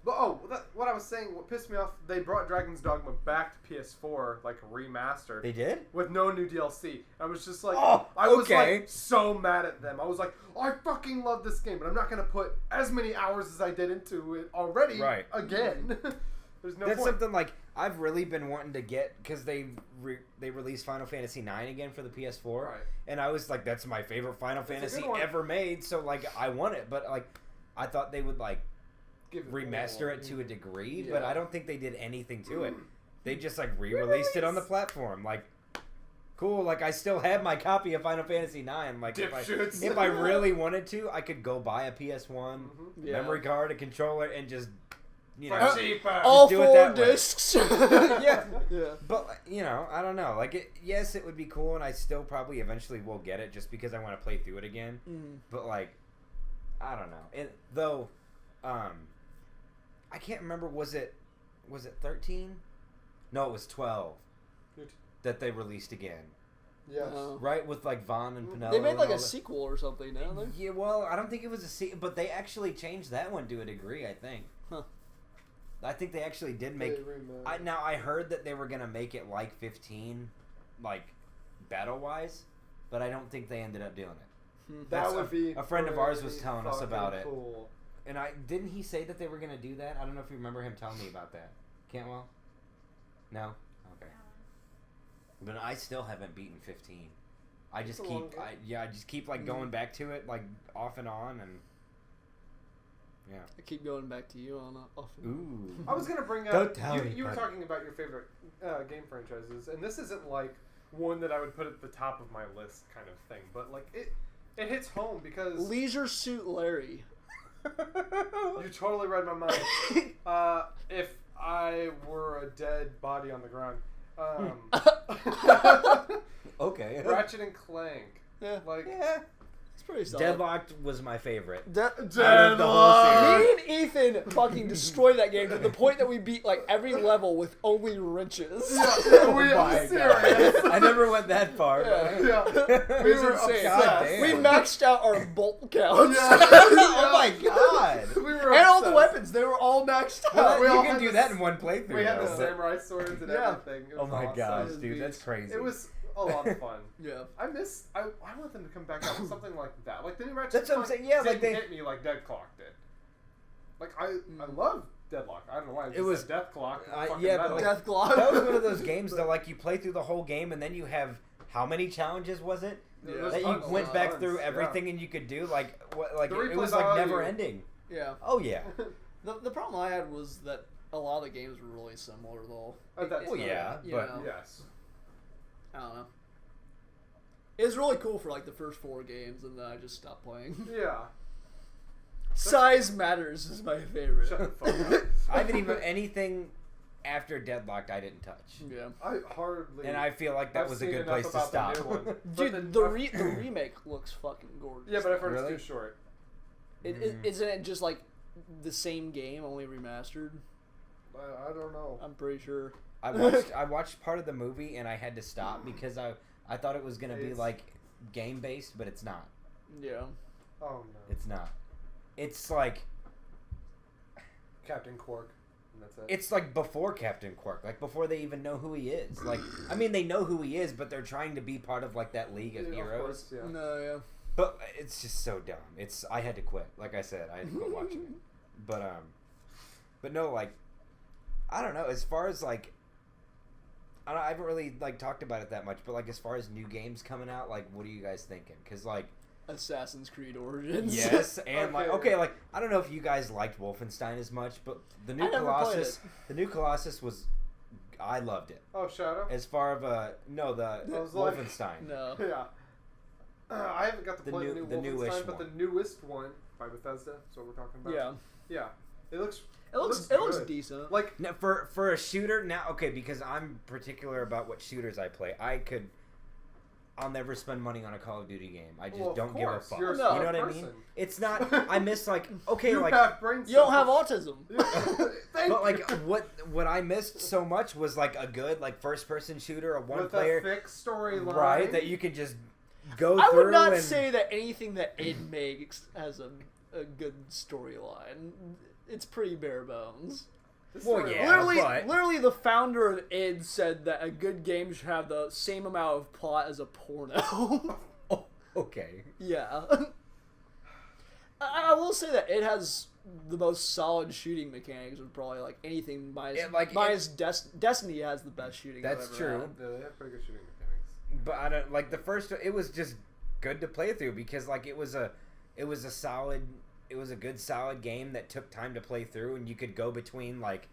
But what I was saying, what pissed me off, they brought Dragon's Dogma back to PS4, like remastered, They did? with no new DLC. I was just like, Oh, I was okay. like so mad at them. I was like, I fucking love this game, but I'm not gonna put as many hours as I did into it already Right. again. There's no That's point. something like I've really been wanting to get because they released Final Fantasy IX again for the PS4, Right. and I was like, that's my favorite Final a Fantasy good one. ever made. So like, I want it, but like, I thought they would like Give it remaster more. it to a degree, Yeah. but I don't think they did anything to it. They just like re-released it on the platform. Like, cool. Like I still have my copy of Final Fantasy IX. Like Dipshits. if I really wanted to, I could go buy a PS1 Mhm. Yeah. memory card, a controller, and just For know. cheaper. All do it 4 that way. discs. Yeah. Yeah. But I don't know. Like, yes, it would be cool, and I still probably eventually will get it just because I want to play through it again. Mm. But like, I don't know. I can't remember. Was it 13? No, it was 12 that they released again. Yes. Right, with like Vaughn and Penelope. They made like and a all that. sequel or something, didn't they? Yeah, well, I don't think it was a sequel, but they actually changed that one to a degree. I think. Huh. I think they actually did make. I heard that they were gonna make it like 15, like battle wise, but I don't think they ended up doing it. That would be a friend of ours was pretty telling us about it. cool. And didn't he say that they were gonna do that? I don't know if you remember him telling me about that. Cantwell? No. Okay. But I still haven't beaten 15. I just It's a long keep, game. I just keep like going back to it like off and on and. Yeah. I keep going back to you on off. Ooh. I was gonna bring up. Don't tell me, You were buddy. talking about your favorite game franchises, and this isn't like one that I would put at the top of my list, kind of thing. But like it hits home because Leisure Suit Larry. you totally read my mind. If I were a dead body on the ground, Okay. Ratchet and Clank, Yeah, like Yeah. it's pretty solid. Deadlocked was my favorite. De- Out of the whole Me and Ethan fucking destroyed that game to the point that we beat like every level with only wrenches. Yeah, we Oh my are serious. God. I never went that far. Yeah. but- Yeah. We We were were insane. God obsessed. damn. We maxed out our bolt counts. Yeah. Oh my god. We were And all the obsessed. weapons, they were all maxed out. Well, we all you can had do this- that in one playthrough. We had the though. samurai swords and Yeah. everything. It Oh was my awesome. gosh, It dude, that's was- crazy. It was a lot of fun. Yeah. I want them to come back out with something like that. Like the new Ratchet That's what I'm Clank saying, yeah, like didn't they- hit me like Dead Clock did. Like I love Deadlock. I don't know why I just It was- said Death Clock. yeah, but metal. like- Death Glock. That was one of those games that like you play through the whole game and then you have how many challenges was it? Yeah, Yeah. there's That you tons, went back tons, through yeah. everything and you could do like what like The it replay was like value. never ending. Yeah. Oh yeah. The problem I had was that a lot of the games were really similar though. At that Well, time. yeah, You but know. Yes. I don't know. It was really cool for like the first 4 games, and then I just stopped playing. Yeah. Size Matters is my favorite. Shut the fuck up. I haven't even anything after Deadlocked I didn't touch. Yeah. I hardly. And I feel like that I've was a seen good enough place to about stop. The new one. But Dude, then the I've- remake looks fucking gorgeous. Yeah, but I've heard Really? it's too short. Isn't it just like the same game, only remastered? I don't know. I'm pretty sure. I watched part of the movie and I had to stop because I thought it was gonna be It's- like game based, but it's not. Yeah. Oh no. It's not. It's like Captain Quark. And that's it. it's like before Captain Quark, like before they even know who he is. Like, I mean, they know who he is, but they're trying to be part of like that league of Yeah, heroes. course, yeah. No, yeah. But it's just so dumb. I had to quit. Like I said, I had to quit watching it. But no, like, I don't know. As far as like, I haven't really like talked about it that much. But like, as far as new games coming out, like, what are you guys thinking? Because like, Assassin's Creed Origins. yes, and Okay. like I don't know if you guys liked Wolfenstein as much, but the new I never played Colossus, it. the new Colossus was, I loved it. Oh, Shadow. As far of the I was like- Wolfenstein. No. Yeah. I haven't got to The play new- the the new newish Wolfenstein, but one. the newest one by Bethesda. That's what we're talking about. Yeah. Yeah. It looks. It looks good. decent. Like Now, for a shooter now, okay, because I'm particular about what shooters I play. I'll never spend money on a Call of Duty game. I just well, of don't give a course, fuck. You're a No. You know what I person. mean? It's not. I miss like okay, You like have brain You don't have cells. autism. Thank but like you. what I missed so much was like a good like first person shooter, a one With player, a fixed storyline, right? That you could just go I through. would not and, say that anything that id makes has a good storyline. It's pretty bare bones. This Well, storyline- yeah. Literally, the founder of id said that a good game should have the same amount of plot as a porno. Oh, okay. Yeah. I will say that it has the most solid shooting mechanics of probably like anything minus Destiny has the best shooting. I've That's ever true. had. Yeah, they have pretty good shooting mechanics. But I don't like the first. It was just good to play through because like it was a good solid game that took time to play through, and you could go between like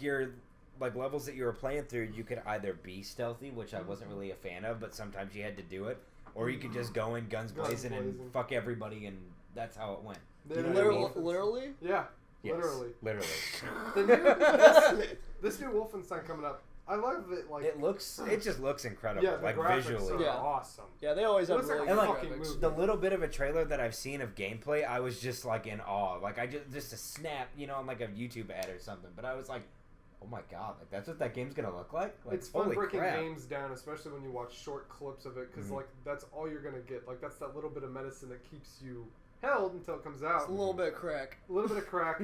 your like levels that you were playing through. You could either be stealthy, which I wasn't really a fan of, but sometimes you had to do it, or you could just go in guns blazing and blazing. fuck everybody, and that's how it went. They You know literally- what I mean? Literally? Yeah, Yes, literally. literally. The new, this new Wolfenstein coming up, I love it. Like It just looks incredible, yeah, the like graphics visually. are Yeah. awesome. Yeah, they always It have looks like really a good fucking graphics. movie. The little bit of a trailer that I've seen of gameplay, I was just like in awe. Like I just a snap, on like a YouTube ad or something. But I was like, oh my god, like that's what that game's gonna look like. Like It's fun holy breaking crap. games down, especially when you watch short clips of it, because Mhm. like that's all you're gonna get. Like that's that little bit of medicine that keeps you held until it comes out. It's a little bit crack. A little bit of crack.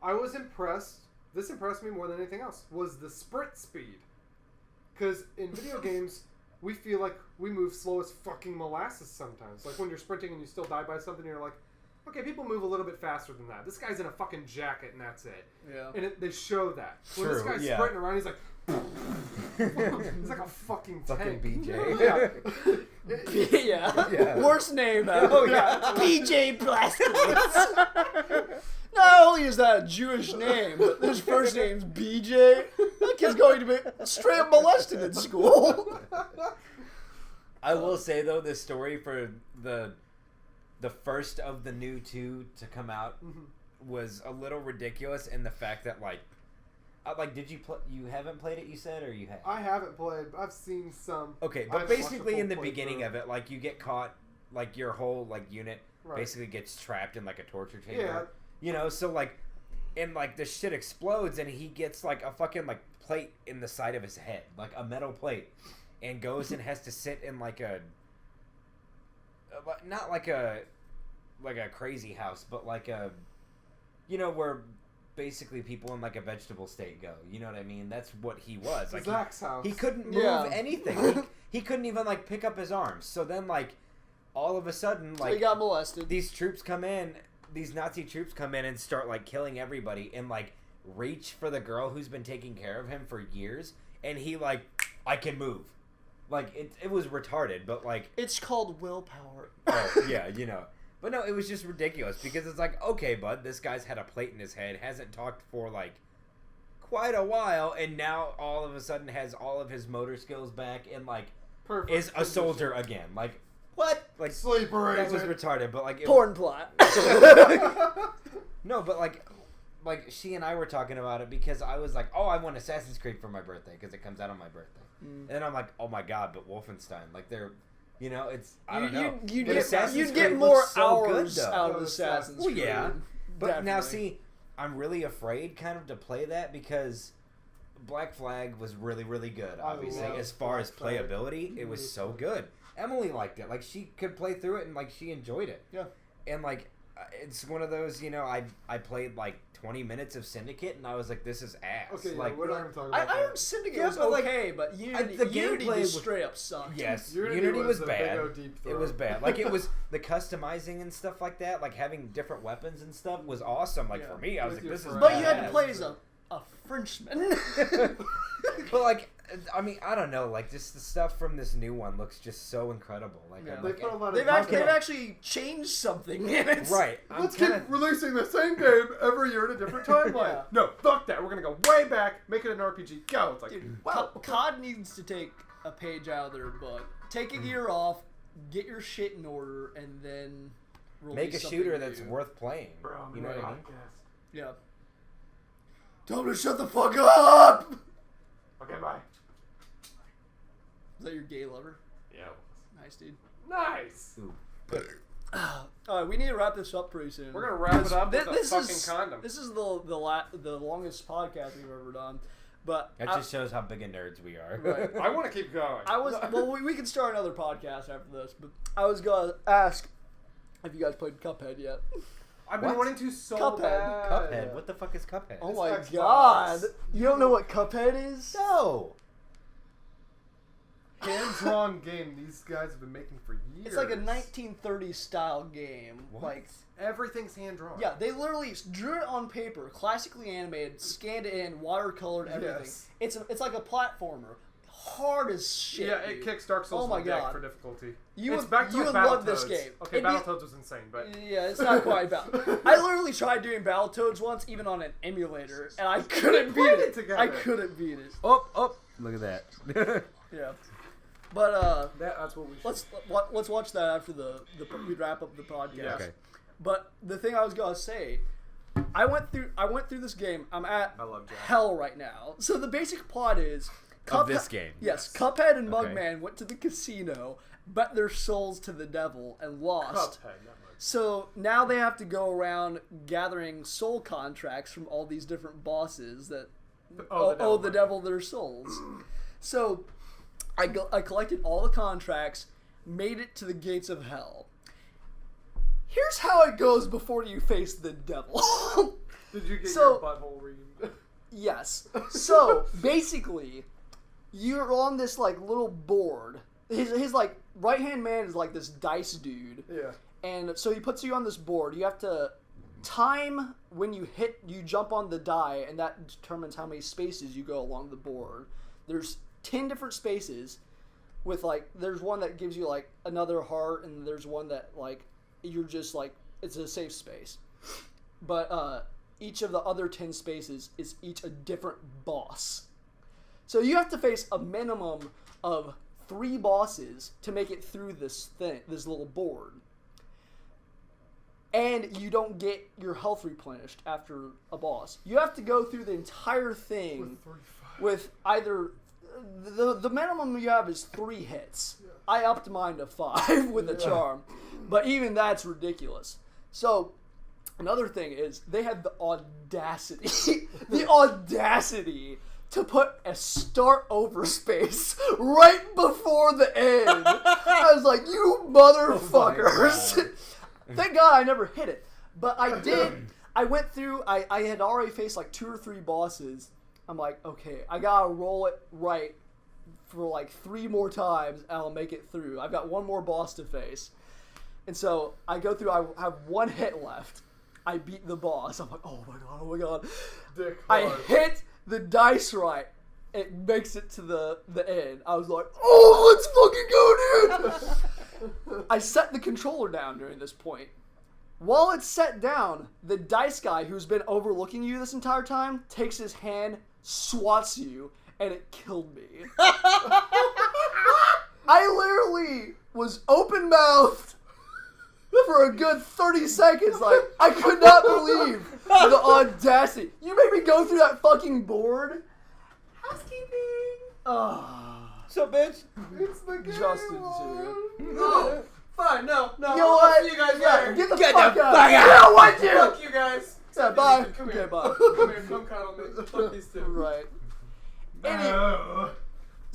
I was impressed. This impressed me more than anything else. Was the sprint speed? Because in video games, we feel like we move slow as fucking molasses sometimes. Like when you're sprinting and you still die by something, you're like, okay, people move a little bit faster than that. This guy's in a fucking jacket and that's it. Yeah. And they show that. When this True, guy's yeah. sprinting around, he's like, he's like a fucking Fucking tank. BJ. Yeah. yeah. Yeah. Worst name ever. Oh, yeah. BJ Blazkowicz. Not only is that a Jewish name, but his first name's BJ. That kid's going to be straight up molested in school. I will say though, the story for the first of the new two to come out was a little ridiculous in the fact that like did you you haven't played it, you said, or you have? I haven't played. I've seen some. Okay, I've but watched a basically full in the beginning playthrough. of it, like you get caught, like your whole like unit Right. basically gets trapped in like a torture chamber. Yeah. So like, and like the shit explodes and he gets like a fucking like plate in the side of his head, like a metal plate, and goes and has to sit in like not like a crazy house, but like a, where basically people in like a vegetable state go. You know what I mean? That's what he was. Like Zach's house. he couldn't move Yeah. anything. He couldn't even like pick up his arms. So then like all of a sudden So like he got molested. these troops come in, these Nazi troops come in and start like killing everybody and like reach for the girl who's been taking care of him for years, and he like, I can move. Like it was retarded, but like It's called willpower. oh, yeah, But no, it was just ridiculous because it's like, okay, bud, this guy's had a plate in his head, hasn't talked for like quite a while, and now all of a sudden has all of his motor skills back and like Perfect is a condition. soldier again. Like what? Like Sleeper that was agent. retarded, but like it, Porn plot. no, but like she and I were talking about it because I was like, oh, I want Assassin's Creed for my birthday because it comes out on my birthday, and then I'm like, oh my god, but Wolfenstein, like they're, it's I don't know. You'd But get, Assassin's you'd Creed get more looks so good, hours though. out of Assassin's Well, Creed. yeah. But now Definitely. see, I'm really afraid kind of to play that because Black Flag was really, really good, I obviously. love As far as Black Flag. playability, it was so good. Emily liked it. Like, she could play through it and like she enjoyed it. Yeah. And like, it's one of those, you know, I played like 20 minutes of Syndicate and I was like, this is ass. Okay, like, we're not going to talk I about heard that. Syndicate Yeah, was but, like, okay, but Unity, the Unity gameplay just was- straight up sucked. yes, Unity Unity was was a bad. big old deep It throat. was bad. Like, it was the customizing and stuff like that, like having different weapons and stuff was awesome. Like, Yeah. for me, I was With like, your this is But you had to badass. play as a Frenchman. But like, I mean, I don't know. Like, just the stuff from this new one looks just so incredible. Like, Yeah. I'm They like, put a lot of they've content. actually changed something in it. right. I'm Let's kinda, keep releasing the same game every year at a different timeline. Yeah. No, fuck that. We're gonna go way back, make it an RPG. Go. It's like, Dude, wow. COD needs to take a page out of their book. Take a year off, get your shit in order, and then release make a something shooter that's new. worth playing. Bro, I'm You know in what a I mean? podcast. Yeah. Tell them to shut the fuck up! Okay, bye. Is that your gay lover? Yeah. Nice, dude. Nice. Alright, we need to wrap this up pretty soon. We're gonna wrap it up with a this fucking is, condom. This is the longest podcast we've ever done. But That just shows how big of nerds we are. Right. I want to keep going. we can start another podcast after this, but I was gonna ask if you guys played Cuphead yet. I've been What? wanting to so Cuphead. bad. Cuphead. What the fuck is Cuphead? Oh It's my Xbox. god! You don't know what Cuphead is? No. Hand-drawn game these guys have been making for years. It's like a 1930s style game. What? Like, Everything's hand-drawn. yeah, they literally drew it on paper, classically animated, scanned it in, watercolored everything. Yes. It's like a platformer, hard as shit. Yeah, it dude. kicks Dark Souls Oh my on deck God. for difficulty. You It's would- back to you like would love this Battletoads. game. Okay, It'd be- Battletoads was insane, but Yeah, it's not quite about. I literally tried doing Battletoads once, even on an emulator, and I couldn't beat played it. it together. I couldn't beat it. Oh, look at that. Yeah, but that's what we should. let's watch that after we wrap up the podcast. Yeah. Okay. But the thing I was gonna say, I went through this game. I'm at I love Jack. hell right now. So the basic plot is Of this game. Yes, Cuphead and Okay. Mugman went to the casino, bet their souls to the devil, and lost. Cuphead, not much. So now they have to go around gathering soul contracts from all these different bosses that owe the devil their souls. So I collected all the contracts, made it to the gates of hell. Here's how it goes before you face the devil. Did you get So- your butthole reamed? Yes. So basically, you're on this like little board. His like right hand man is like this dice dude, Yeah. and so he puts you on this board. You have to time when you jump on the die, and that determines how many spaces you go along the board. There's 10 different spaces. With like, there's one that gives you like another heart, and there's one that like you're just like it's a safe space. But each of the other 10 spaces is each a different boss. So you have to face a minimum of 3 bosses to make it through this little board. And you don't get your health replenished after a boss. You have to go through the entire thing with either the minimum you have is 3 hits. I upped mine to 5 with a charm, but even that's ridiculous. So another thing is they had the audacity, to put a start over space right before the end. I was like, you motherfuckers. Thank God I never hit it. But I did. I went through, I had already faced like 2 or 3 bosses. I'm like, okay, I gotta roll it right for like 3 more times and I'll make it through. I've got 1 more boss to face. And so I go through, I have 1 hit left. I beat the boss. I'm like, oh my god. Dick I hard. hit the dice right. It makes it to the end. I was like, oh, let's fucking go, dude! I set the controller down during this point. While it's set down, the dice guy who's been overlooking you this entire time takes his hand, swats you, and it killed me. I literally was open-mouthed for a good 30 seconds. Like, I could not believe the audacity. You made me go through that fucking board? Housekeeping. So, bitch. It's the game. Justin's here. Oh, fine. No. You know I'll what? see you guys Yeah, later. get the Get fuck the out. fuck out. Yeah, what, dude? Fuck you guys. Yeah, bye. Come Okay, here. bye. Come here. Come cuddle me. Fuck these two. Right. No.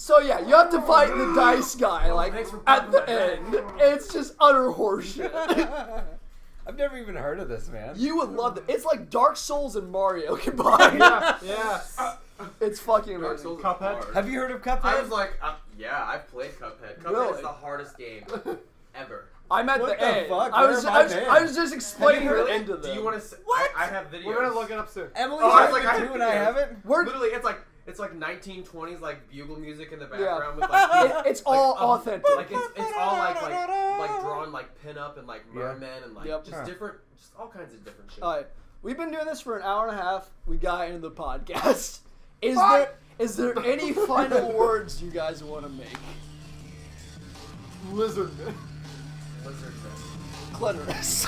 So yeah, you have to fight the dice guy like Thanks for at the popping my end. It's just utter horseshit. I've never even heard of this, man. You would love it. It's like Dark Souls and Mario combined. Yeah. It's fucking Dark amazing. Souls is Cuphead? hard. Have you heard of Cuphead? I was like, yeah, I've played Cuphead. Cuphead Really? is the hardest game ever. I'm at What the the end. fuck? I was, Where I am was, I I was just explaining Really? the end of Do them. you want to? What? I have videos. We're gonna look it up soon. Emily Oh, I has was it like, I too, have and I videos. haven't. We're Literally, it's like 1920s like bugle music in the Yeah. background with like it's all like, authentic. like it's all like drawn like pin up and like mermen and like Yep. just different, just all kinds of different shit. All right, we've been doing this for an hour and a half. We got into the podcast. Is there any final words you guys want to make? Lizard. Lizard man. Clitoris.